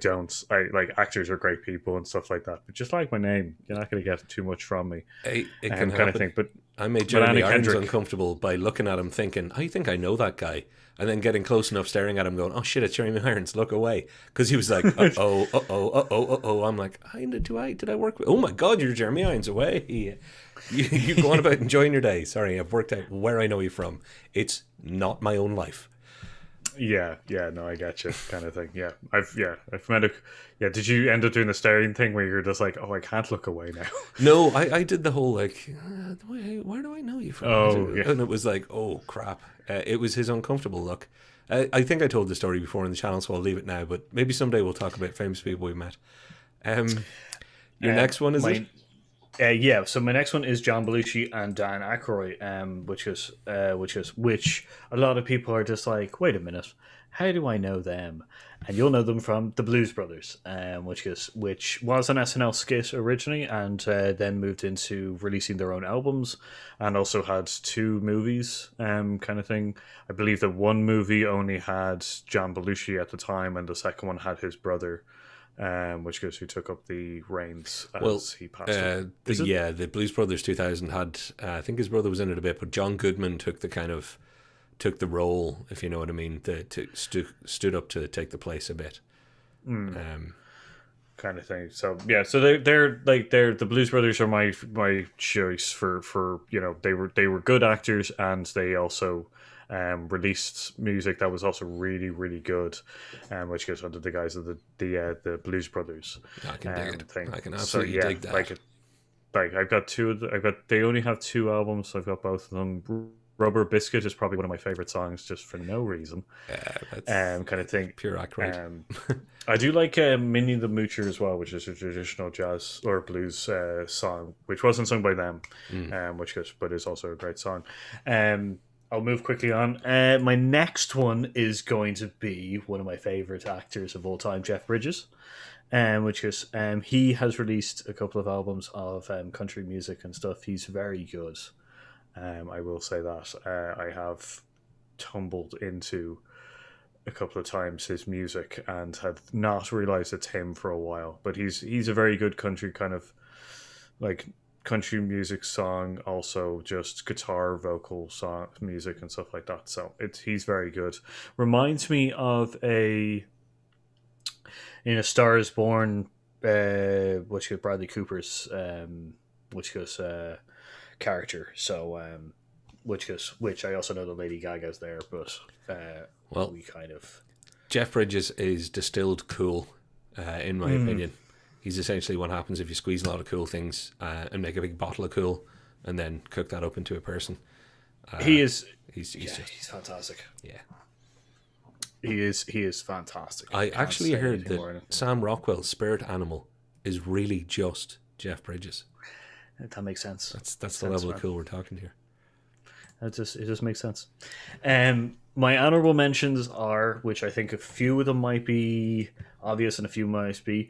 like actors are great people and stuff like that, but just like my name, you're not going to get too much from me. It can kind of thing. But I made Jeremy Irons uncomfortable by looking at him, thinking, I think I know that guy. And then getting close enough, staring at him, going, "Oh shit, it's Jeremy Irons! Look away!" Because he was like, "Uh-oh." I'm like, "Did I work with? Oh my god, you're Jeremy Irons! Away! You go on about enjoying your day. Sorry, I've worked out where I know you from. It's not my own life." Yeah, no, I get you, kind of thing. Yeah, I've met a. Yeah, did you end up doing the staring thing where you're just like, "Oh, I can't look away now"? No, I did the whole like, where do I know you from? Oh, yeah. And it was like, oh crap. It was his uncomfortable look. I think I told the story before in the channel, so I'll leave it now. But maybe someday we'll talk about famous people we met. Your next one is it? Yeah, so my next one is John Belushi and Dan Aykroyd, which a lot of people are just like, wait a minute, how do I know them? And you'll know them from the Blues Brothers, which was an SNL skit originally, and then moved into releasing their own albums, and also had 2 movies, kind of thing. I believe that one movie only had John Belushi at the time, and the second one had his brother. Who took up the reins as he passed away. The Blues Brothers 2000 had, I think his brother was in it a bit, but John Goodman took the role, if you know what I mean, stood up to take the place a bit. Kind of thing. So yeah, so they're the Blues Brothers are my choice for they were good actors, and they also released music that was also really, really good, which goes under the guise of the Blues Brothers. I can dig it. Thing. I can absolutely dig that. I've got they only have 2 albums. So I've got both of them. Rubber Biscuit is probably one of my favorite songs, just for no reason. Kind of thing. Pure Aykroyd. I do like Minnie the Moocher as well, which is a traditional jazz or blues song, which wasn't sung by them, but is also a great song. I'll move quickly on. My next one is going to be one of my favorite actors of all time, Jeff Bridges, he has released a couple of albums of country music and stuff. He's very good. I will say that. I have tumbled into a couple of times his music and had not realized it's him for a while. But he's a very good country kind of like country music song, also just guitar, vocal song, music and stuff like that. So he's very good. Reminds me of in A Star Is Born, which is Bradley Cooper's, character. So, which I also know that Lady Gaga's there, but we kind of. Jeff Bridges is distilled cool, in my opinion. He's essentially what happens if you squeeze a lot of cool things and make a big bottle of cool, and then cook that up into a person. He's fantastic. Yeah, he is fantastic. I actually heard that Sam Rockwell's spirit animal is really just Jeff Bridges. That makes sense. That's the level of cool we're talking here. It just makes sense. My honorable mentions are, which I think a few of them might be obvious and a few might be,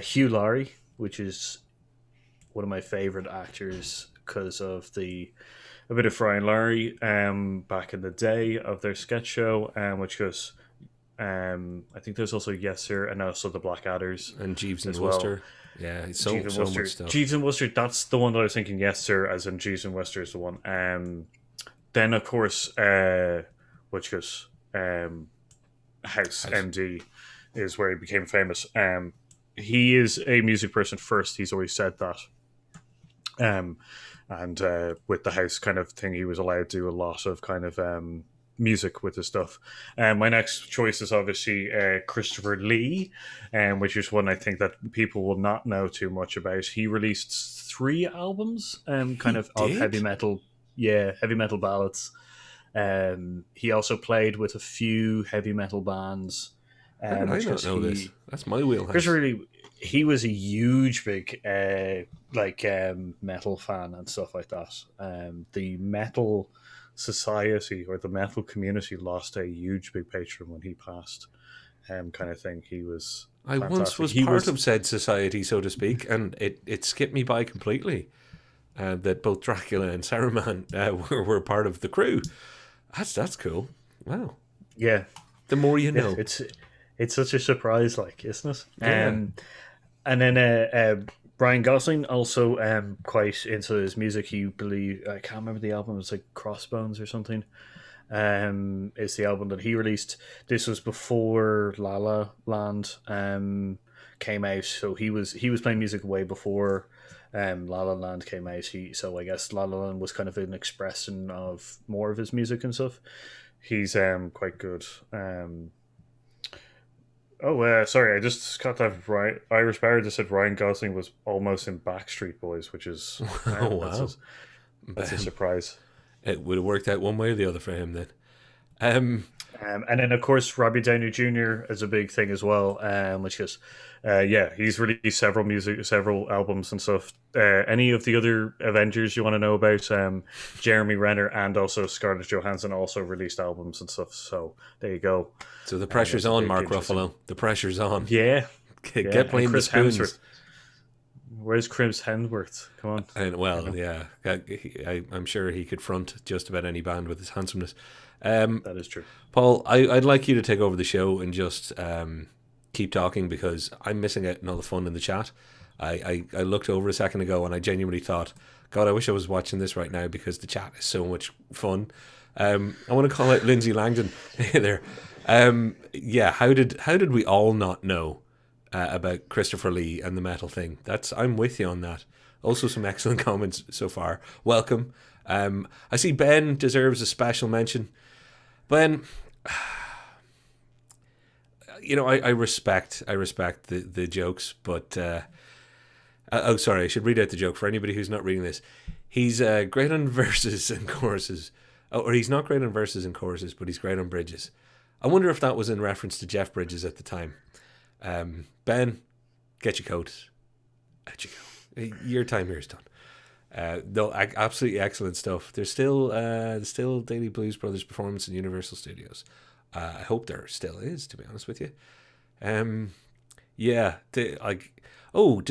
Hugh Laurie, which is one of my favorite actors because of a bit of Fry and Laurie back in the day of their sketch show, which goes, I think there's also Yes Sir, and also the Blackadder's and Jeeves and Wooster. Yeah, so much stuff. Jeeves and Wooster, that's the one that I was thinking. Yes Sir, as in Jeeves and Wooster is the one. Then of course, which goes House MD is where he became famous. He is a music person first. He's always said that. And with the House kind of thing, he was allowed to do a lot of kind of music with his stuff. My next choice is obviously Christopher Lee, which is one I think that people will not know too much about. He released 3 albums, of heavy metal, heavy metal ballads. He also played with a few heavy metal bands. I don't know this. That's my wheelhouse. Christopher Lee, he was a huge, big metal fan and stuff like that. The metal society or the metal community lost a huge big patron when he passed. kind of thing. He was I once fantastic. was He part was of said society, so to speak, and it skipped me by completely that both Dracula and Saruman were part of the crew. That's cool. Wow. yeah, The more you know. it's such a surprise, like, isn't it? Yeah. And then Brian Gosling also quite into his music. He believe I can't remember the album. It was like Crossbones or something. It's the album that he released. This was before La La Land came out, so he was playing music way before La La Land came out. So I guess La La Land was kind of an expression of more of his music and stuff. He's quite good. Sorry, I just got that right. Irish Barrett just said Ryan Gosling was almost in Backstreet Boys, which is Oh, wow. That's a surprise. It would have worked out one way or the other for him then. And then, of course, Robbie Downey Jr. is a big thing as well, which is, he's released several albums and stuff. Any of the other Avengers you want to know about? Jeremy Renner and also Scarlett Johansson also released albums and stuff. So there you go. So the pressure's on, Mark Ruffalo. The pressure's on. Yeah. Get playing the spoons. Hemsworth. Where's Chris Hemsworth? Come on. And, well, yeah. I'm sure he could front just about any band with his handsomeness. That is true. Paul, I'd like you to take over the show and just keep talking because I'm missing out on all the fun in the chat. I looked over a second ago and I genuinely thought, God, I wish I was watching this right now because the chat is so much fun. I want to call out Lindsay Langdon. Hey there. How did we all not know about Christopher Lee and the metal thing? I'm with you on that. Also some excellent comments so far. Welcome. I see Ben deserves a special mention. Ben, I respect the jokes, but sorry, I should read out the joke for anybody who's not reading this. He's great on verses and choruses, or he's not great on verses and choruses, but he's great on bridges. I wonder if that was in reference to Jeff Bridges at the time. Ben, get your coat. Out you go. Your time here is done. No, absolutely excellent stuff. There's still Daily Blues Brothers performance in Universal Studios. I hope there still is, to be honest with you. Does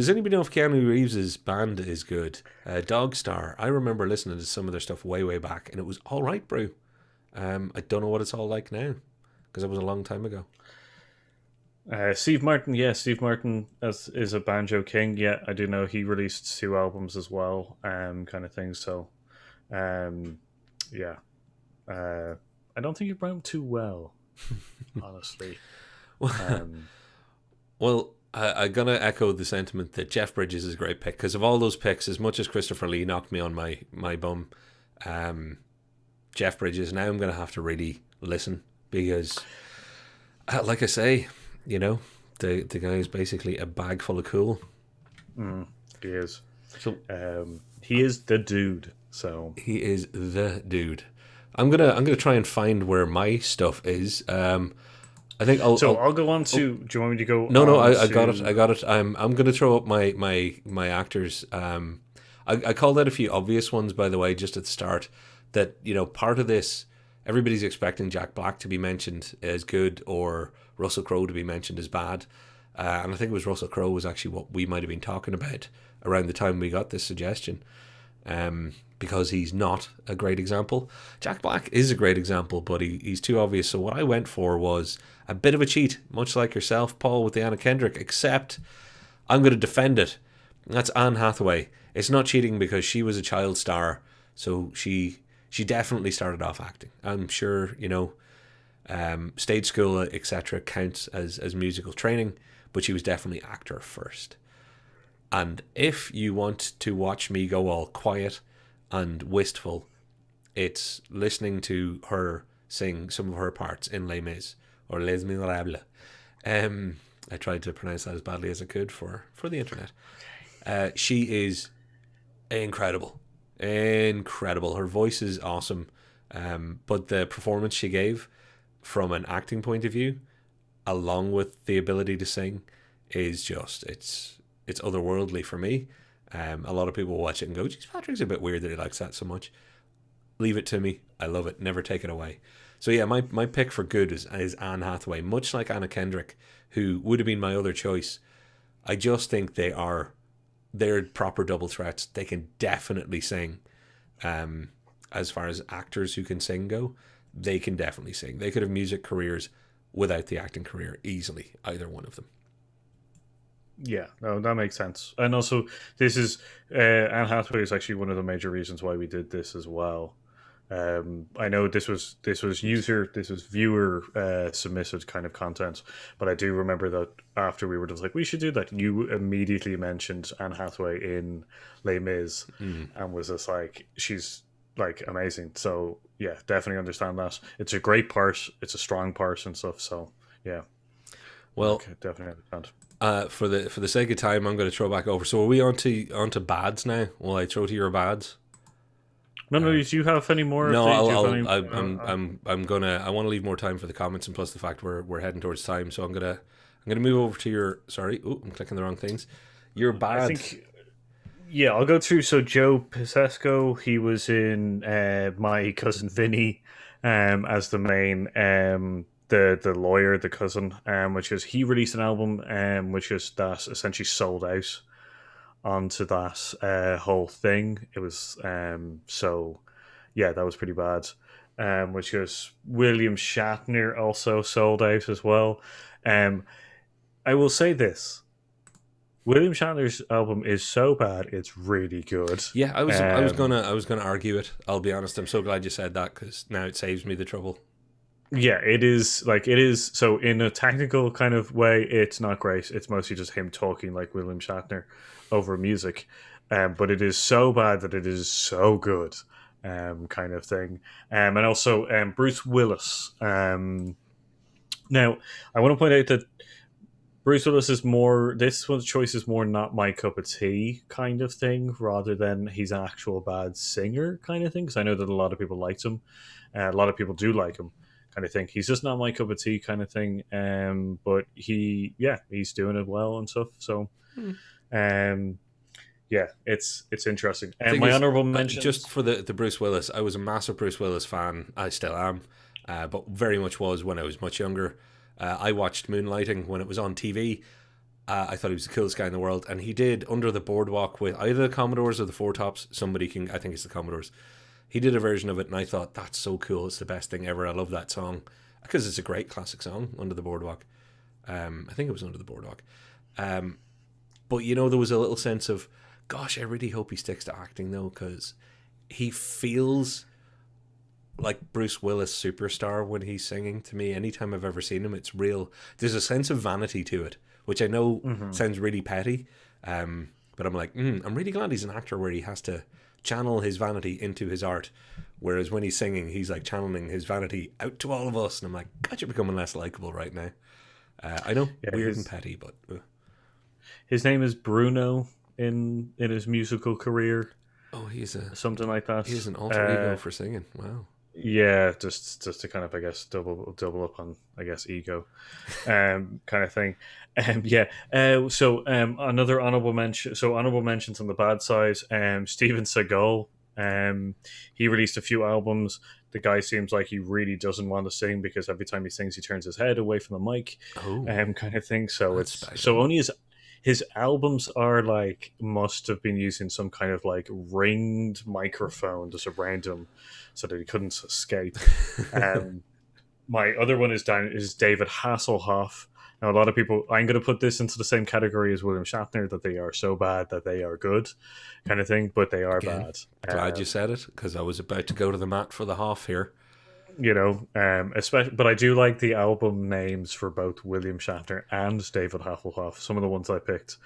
anybody know if Keanu Reeves' band is good? Dog Star. I remember listening to some of their stuff way back, and it was all right, bro. I don't know what it's all like now because it was a long time ago. Steve Martin, Steve Martin is a banjo king. Yeah, I do know he released 2 albums as well, kind of thing. So, I don't think you brought him too well, honestly. I'm gonna echo the sentiment that Jeff Bridges is a great pick because of all those picks. As much as Christopher Lee knocked me on my bum, Jeff Bridges. Now I'm gonna have to really listen because, like I say. The guy is basically a bag full of cool. He is. So he is the dude. So he is the dude. I'm gonna try and find where my stuff is. I think I'll go on to. Do you want me to go? No, I got it. I'm gonna throw up my actors. I called out a few obvious ones, by the way, just at the start. That part of this, everybody's expecting Jack Black to be mentioned as good or Russell Crowe to be mentioned as bad. And I think it was Russell Crowe was actually what we might have been talking about around the time we got this suggestion. Because he's not a great example. Jack Black is a great example, but he's too obvious. So what I went for was a bit of a cheat, much like yourself, Paul, with the Anna Kendrick, except I'm going to defend it. That's Anne Hathaway. It's not cheating because she was a child star, so she definitely started off acting. I'm sure, stage school, etc. counts as musical training, but she was definitely actor first. And if you want to watch me go all quiet and wistful, it's listening to her sing some of her parts in Les Mis or Les Miserables. I tried to pronounce that as badly as I could for the internet. She is incredible. Her voice is awesome, but the performance she gave from an acting point of view, along with the ability to sing, is just it's otherworldly for me. A lot of people watch it and go, geez, Patrick's a bit weird that he likes that so much. Leave it to me. I love it. Never take it away. So yeah, my pick for good is Anne Hathaway, much like Anna Kendrick, who would have been my other choice. I just think they're proper double threats. They can definitely sing. As far as actors who can sing go, they can definitely sing. They could have music careers without the acting career easily, either one of them. Yeah, no, that makes sense. And also, this is Anne Hathaway is actually one of the major reasons why we did this as well. I know this was viewer submitted kind of content, but I do remember that after we were just like, we should do that, you immediately mentioned Anne Hathaway in Les Mis, and was just like, she's like amazing. So yeah, definitely understand that. It's a great part. It's a strong part and stuff. So yeah, well, okay, definitely understand. For the sake of time, I'm going to throw back over. So are we onto bads now? Will I throw to your bads? No, do you have any more? No, I'm gonna. I want to leave more time for the comments, and plus the fact we're heading towards time. So I'm gonna move over to your. Sorry, I'm clicking the wrong things. Your bad. I think. Yeah, I'll go through. So Joe Piccesko, he was in My Cousin Vinny, as the main the lawyer, the cousin, which is he released an album, which is that essentially sold out onto that whole thing. It was so yeah, that was pretty bad. Which was William Shatner also sold out as well. I will say this: William Shatner's album is so bad, it's really good. Yeah, I was gonna argue it. I'll be honest. I'm so glad you said that because now it saves me the trouble. Yeah, it is. So in a technical kind of way, it's not great. It's mostly just him talking like William Shatner over music, but it is so bad that it is so good, kind of thing. And also Bruce Willis. Now, I want to point out that Bruce Willis is more. This one's choice is more not my cup of tea kind of thing, rather than he's an actual bad singer kind of thing. Because I know that a lot of people liked him. A lot of people do like him. Kind of thing. He's just not my cup of tea kind of thing. But he's doing it well and stuff. So, yeah, it's interesting. And my honorable mention, just for the Bruce Willis, I was a massive Bruce Willis fan. I still am, but very much was when I was much younger. I watched Moonlighting when it was on TV. I thought he was the coolest guy in the world, and he did Under the Boardwalk with either the Commodores or the Four Tops. I think it's the Commodores. He did a version of it, and I thought, that's so cool. It's the best thing ever. I love that song because it's a great classic song, Under the Boardwalk. I think it was Under the Boardwalk. But, there was a little sense of, gosh, I really hope he sticks to acting, though, because he feels like Bruce Willis superstar when he's singing to me. Anytime I've ever seen him, it's real. There's a sense of vanity to it, which I know sounds really petty. But I'm like, I'm really glad he's an actor where he has to channel his vanity into his art, whereas when he's singing, he's like channeling his vanity out to all of us, and I'm like, God, you're becoming less likable right now. I know, weird and petty, but his name is Bruno in his musical career. Oh, he's something like that. He's an alter ego for singing. Wow. Yeah, just to kind of, I guess, double up on, I guess, ego, kind of thing. So another honorable mention. So honorable mentions on the bad side. Steven Seagal. He released a few albums. The guy seems like he really doesn't want to sing because every time he sings, he turns his head away from the mic. Kind of thing. So it's special. So only his albums are like must have been using some kind of like ringed microphone just around him so that he couldn't escape. My other one is David Hasselhoff. Now, a lot of people, I'm going to put this into the same category as William Shatner, that they are so bad that they are good, kind of thing, but they are bad. Glad you said it, because I was about to go to the mat for the half here. Especially, but I do like the album names for both William Shatner and David Hasselhoff. Some of the ones I picked,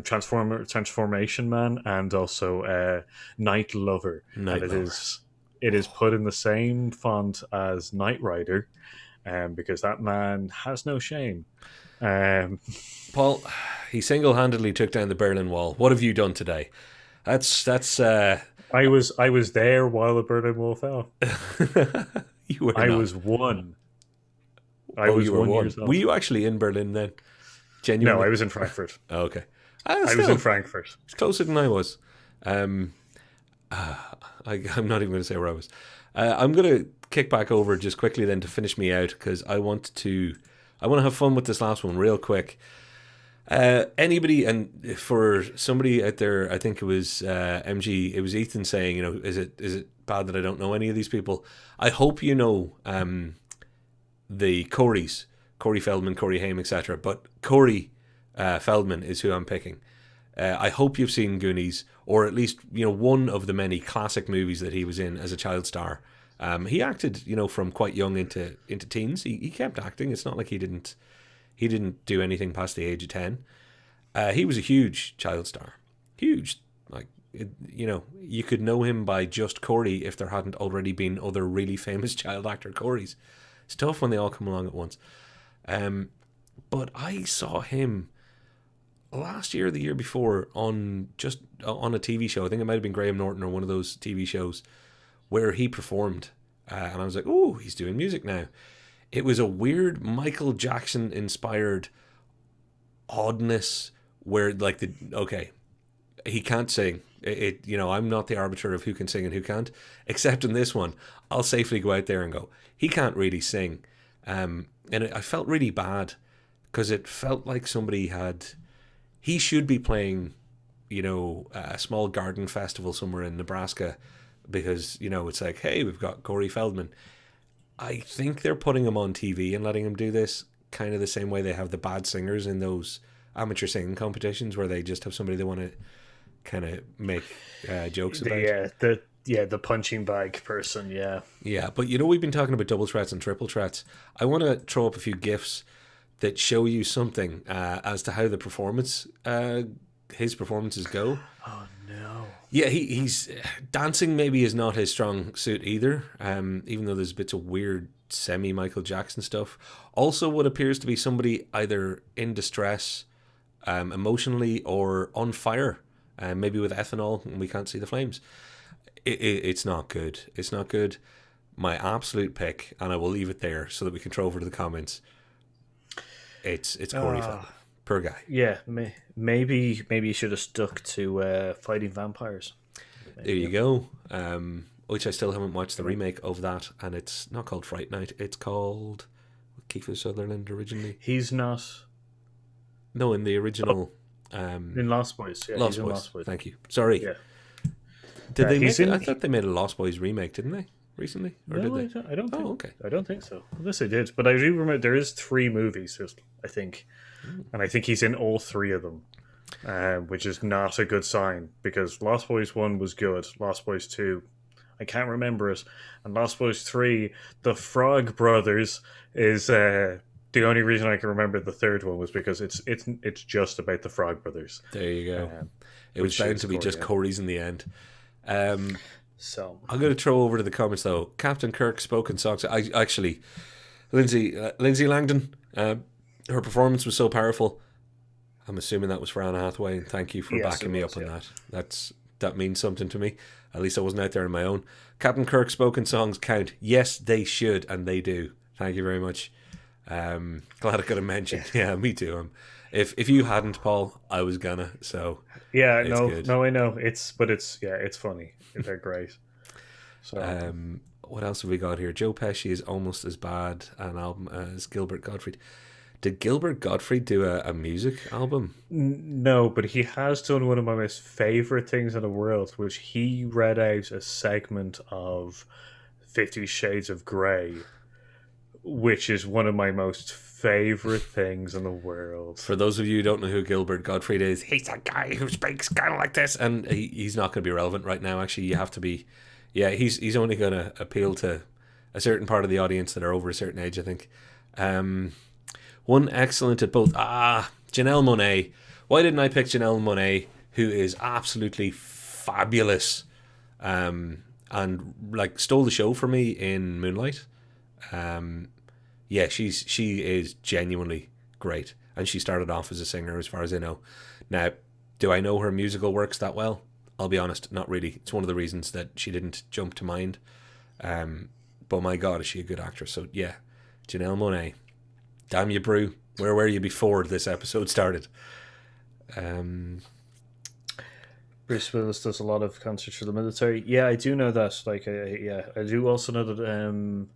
Transformation Man, and also Night Lover. It is put in the same font as Knight Rider, because that man has no shame. Paul, he single-handedly took down the Berlin Wall. What have you done today? That's. I was there while the Berlin Wall fell. You were. I was one. You were one. Were you actually in Berlin then? Genuinely? No, I was in Frankfurt. Oh, okay. I was in Frankfurt. It's closer than I was. I'm not even going to say where I was. I'm going to kick back over just quickly then to finish me out, because I want to have fun with this last one real quick. Anybody, and for somebody out there, I think it was MG, it was Ethan saying, is it bad that I don't know any of these people? I hope you know the Coreys, Corey Feldman, Corey Haim, etc. But Corey Feldman is who I'm picking. I hope you've seen Goonies, or at least one of the many classic movies that he was in as a child star. He acted, from quite young into teens. He kept acting. It's not like he didn't do anything past the age of 10. He was a huge child star, huge. Like you could know him by just Corey if there hadn't already been other really famous child actor Coreys. It's tough when they all come along at once. But I saw him last year or the year before on a TV show. I think it might have been Graham Norton or one of those TV shows where he performed. And I was like, oh, he's doing music now. It was a weird Michael Jackson inspired oddness where he can't sing. I'm not the arbiter of who can sing and who can't, except in this one. I'll safely go out there and go, he can't really sing. And I felt really bad because it felt like he should be playing, a small garden festival somewhere in Nebraska, because, it's like, hey, we've got Corey Feldman. I think they're putting him on TV and letting him do this kind of the same way they have the bad singers in those amateur singing competitions where they just have somebody they want to kind of make jokes about. The punching bag person, yeah. Yeah, but we've been talking about double threats and triple threats. I want to throw up a few GIFs that show you something as to how the his performances go. Oh no! Yeah, he's dancing. Maybe is not his strong suit either. Even though there's bits of weird semi Michael Jackson stuff. Also, what appears to be somebody either in distress, emotionally, or on fire. Maybe with ethanol, and we can't see the flames. It's not good. It's not good. My absolute pick, and I will leave it there so that we can throw over to the comments. It's Corey Feldman. Poor guy. Yeah, maybe you should have stuck to Fighting Vampires. There you go. Which I still haven't watched the remake of that, and it's not called Fright Night. It's called Kiefer Sutherland originally. He's not. No, in the original. In Lost Boys. Yeah, Lost Boys. Thank you. Sorry. Yeah. Did they make it? I thought they made a Lost Boys remake, didn't they? Recently, or no, did they? I don't think. Oh, okay. I don't think so. Unless they did, but I do remember there is 3 movies. I think, and I think he's in all 3 of them, which is not a good sign because Lost Boys 1 was good. Lost Boys 2, I can't remember it, and Lost Boys 3, the Frog Brothers is the only reason I can remember the 3rd one was because it's just about the Frog Brothers. There you go. It was bound to be just Corey's in the end. So I'm going to throw over to the comments though. Captain Kirk spoken songs. I actually, Lindsay Langdon, her performance was so powerful. I'm assuming that was for Anne Hathaway, and thank you for backing me up on that. That means something to me. At least I wasn't out there on my own. Captain Kirk spoken songs count. Yes, they should, and they do. Thank you very much. Glad I got a mention. Yeah, me too. If you hadn't, Paul, I was gonna. So yeah, no, I know. It's funny. They're great. So what else have we got here? Joe Pesci is almost as bad an album as Gilbert Godfrey. Did Gilbert Godfrey do a music album? No, but he has done one of my most favorite things in the world, which he read out a segment of 50 Shades of Grey, which is one of my most favorite things in the world. For those of you who don't know who Gilbert Godfrey is, he's a guy who speaks kind of like this, and he's not going to be relevant right now. Actually, you have to be. Yeah, he's only going to appeal to a certain part of the audience that are over a certain age, I think. One excellent at both. Janelle Monae. Why didn't I pick Janelle Monae, who is absolutely fabulous, and like stole the show for me in Moonlight. Yeah, she is genuinely great, and she started off as a singer, as far as I know. Now, do I know her musical works that well? I'll be honest, not really. It's one of the reasons that she didn't jump to mind. But my God, is she a good actress? So yeah, Janelle Monae. Damn you, Brew. Where were you before this episode started? Bruce Willis does a lot of concerts for the military. Yeah, I do know that. Like, yeah, I do also know that.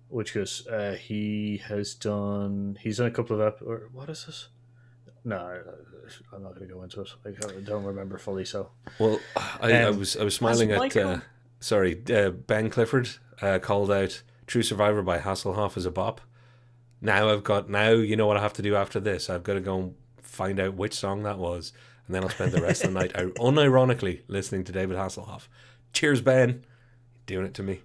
Which goes, he's done a couple of or what is this? No, I'm not going to go into it. I don't remember fully. So, well, I was smiling at. Ben Clifford called out "True Survivor" by Hasselhoff as a bop. Now you know what I have to do after this. I've got to go and find out which song that was, and then I'll spend the rest of the night unironically listening to David Hasselhoff. Cheers, Ben. Doing it to me.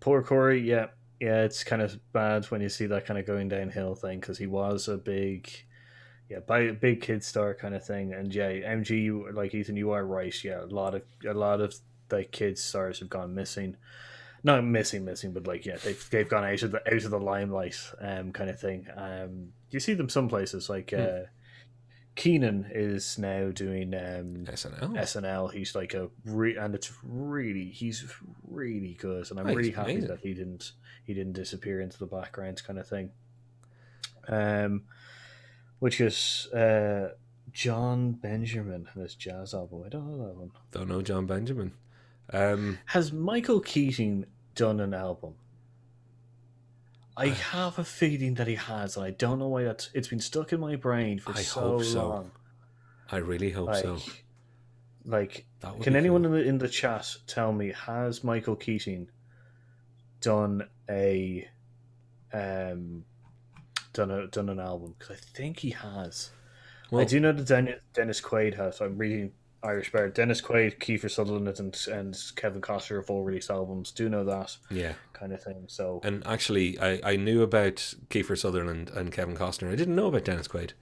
Poor Corey, yeah, it's kind of bad when you see that kind of going downhill thing, because he was a big kid star kind of thing. And yeah, MG, like Ethan, you are right. Yeah, a lot of like kid stars have gone missing. Not missing, but like they've gone out of the limelight, kind of thing. You see them some places like. Keenan is now doing SNL. He's like he's really good, and I'm really happy amazing. That he didn't disappear into the background kind of thing. Which is John Benjamin and his jazz album. I don't know that one. Don't know John Benjamin. Has Michael Keaton done an album? I have a feeling that he has, and I don't know why it's been stuck in my brain for so long. I really hope so. Like, can anyone in the chat tell me, has Michael Keaton done an album? Because I think he has. Well, I do know that Dennis Quaid has. I'm reading Irish Bear. Dennis Quaid, Kiefer Sutherland, and Kevin Costner have all released albums. Do know that, kind of thing. So, and actually, I knew about Kiefer Sutherland and Kevin Costner. I didn't know about Dennis Quaid,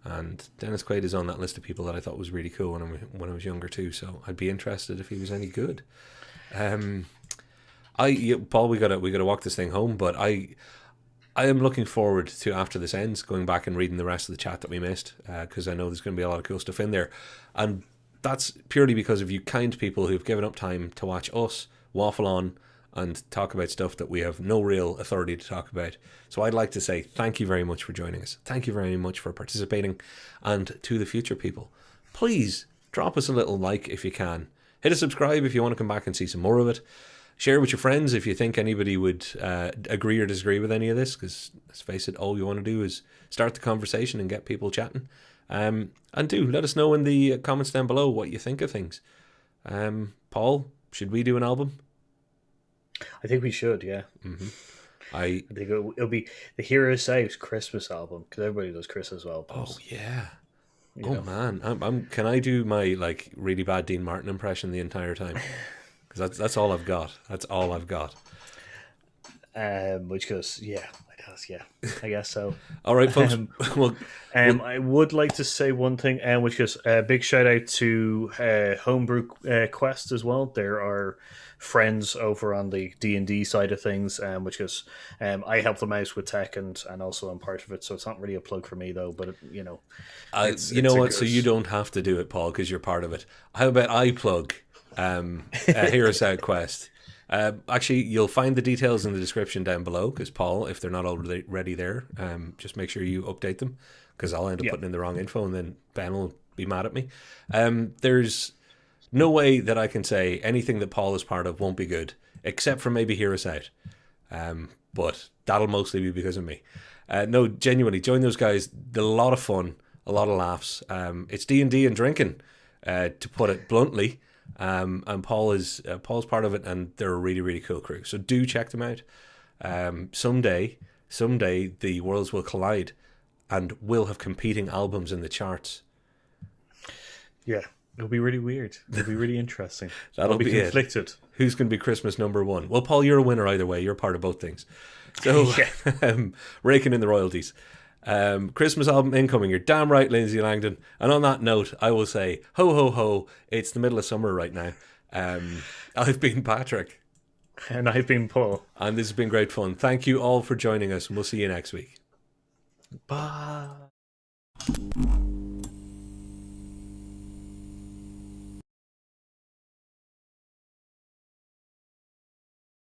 and Dennis Quaid is on that list of people that I thought was really cool when I was younger too. So I'd be interested if he was any good. Paul, we gotta walk this thing home, but I am looking forward to, after this ends, going back and reading the rest of the chat that we missed, because I know there's going to be a lot of cool stuff in there, and that's purely because of you kind people who've given up time to watch us waffle on and talk about stuff that we have no real authority to talk about. So I'd like to say thank you very much for joining us. Thank you very much for participating. And to the future people, please drop us a little like if you can. Hit a subscribe if you want to come back and see some more of it. Share with your friends if you think anybody would agree or disagree with any of this, because let's face it, all you want to do is start the conversation and get people chatting. And do let us know in the comments down below what you think of things. Paul, should we do an album? I think we should, yeah. Mm-hmm. I think it'll be the Hero Saves Christmas album, because everybody does Christmas albums. Oh yeah. Man, can I do my really bad Dean Martin impression the entire time? Because that's all I've got. That's all I've got. Which goes, I guess so. All right, folks. I would like to say one thing, which is a big shout out to Homebrew Quest as well. There are friends over on the D&D side of things, which is I help them out with tech, and also I'm part of it. So it's not really a plug for me though, but so you don't have to do it, Paul, because you're part of it. How about I plug Heroes Out Quest? Actually, you'll find the details in the description down below, because Paul, if they're not already there, just make sure you update them, because I'll end up putting in the wrong info and then Ben will be mad at me. There's no way that I can say anything that Paul is part of won't be good, except for maybe Hear Us Out. But that'll mostly be because of me. No, genuinely, join those guys. They're a lot of fun, a lot of laughs. It's D&D and drinking, to put it bluntly. And Paul's part of it, and they're a really, really cool crew. So do check them out. Someday the worlds will collide, and we'll have competing albums in the charts. Yeah, it'll be really weird. It'll be really interesting. That'll be conflicted. Who's going to be Christmas number one? Well, Paul, you're a winner either way. You're part of both things. So raking in the royalties. Christmas album incoming. You're damn right, Lindsay Langdon. And on that note, I will say, ho, ho, ho. It's the middle of summer right now. I've been Patrick. And I've been Paul. And this has been great fun. Thank you all for joining us, and we'll see you next week. Bye.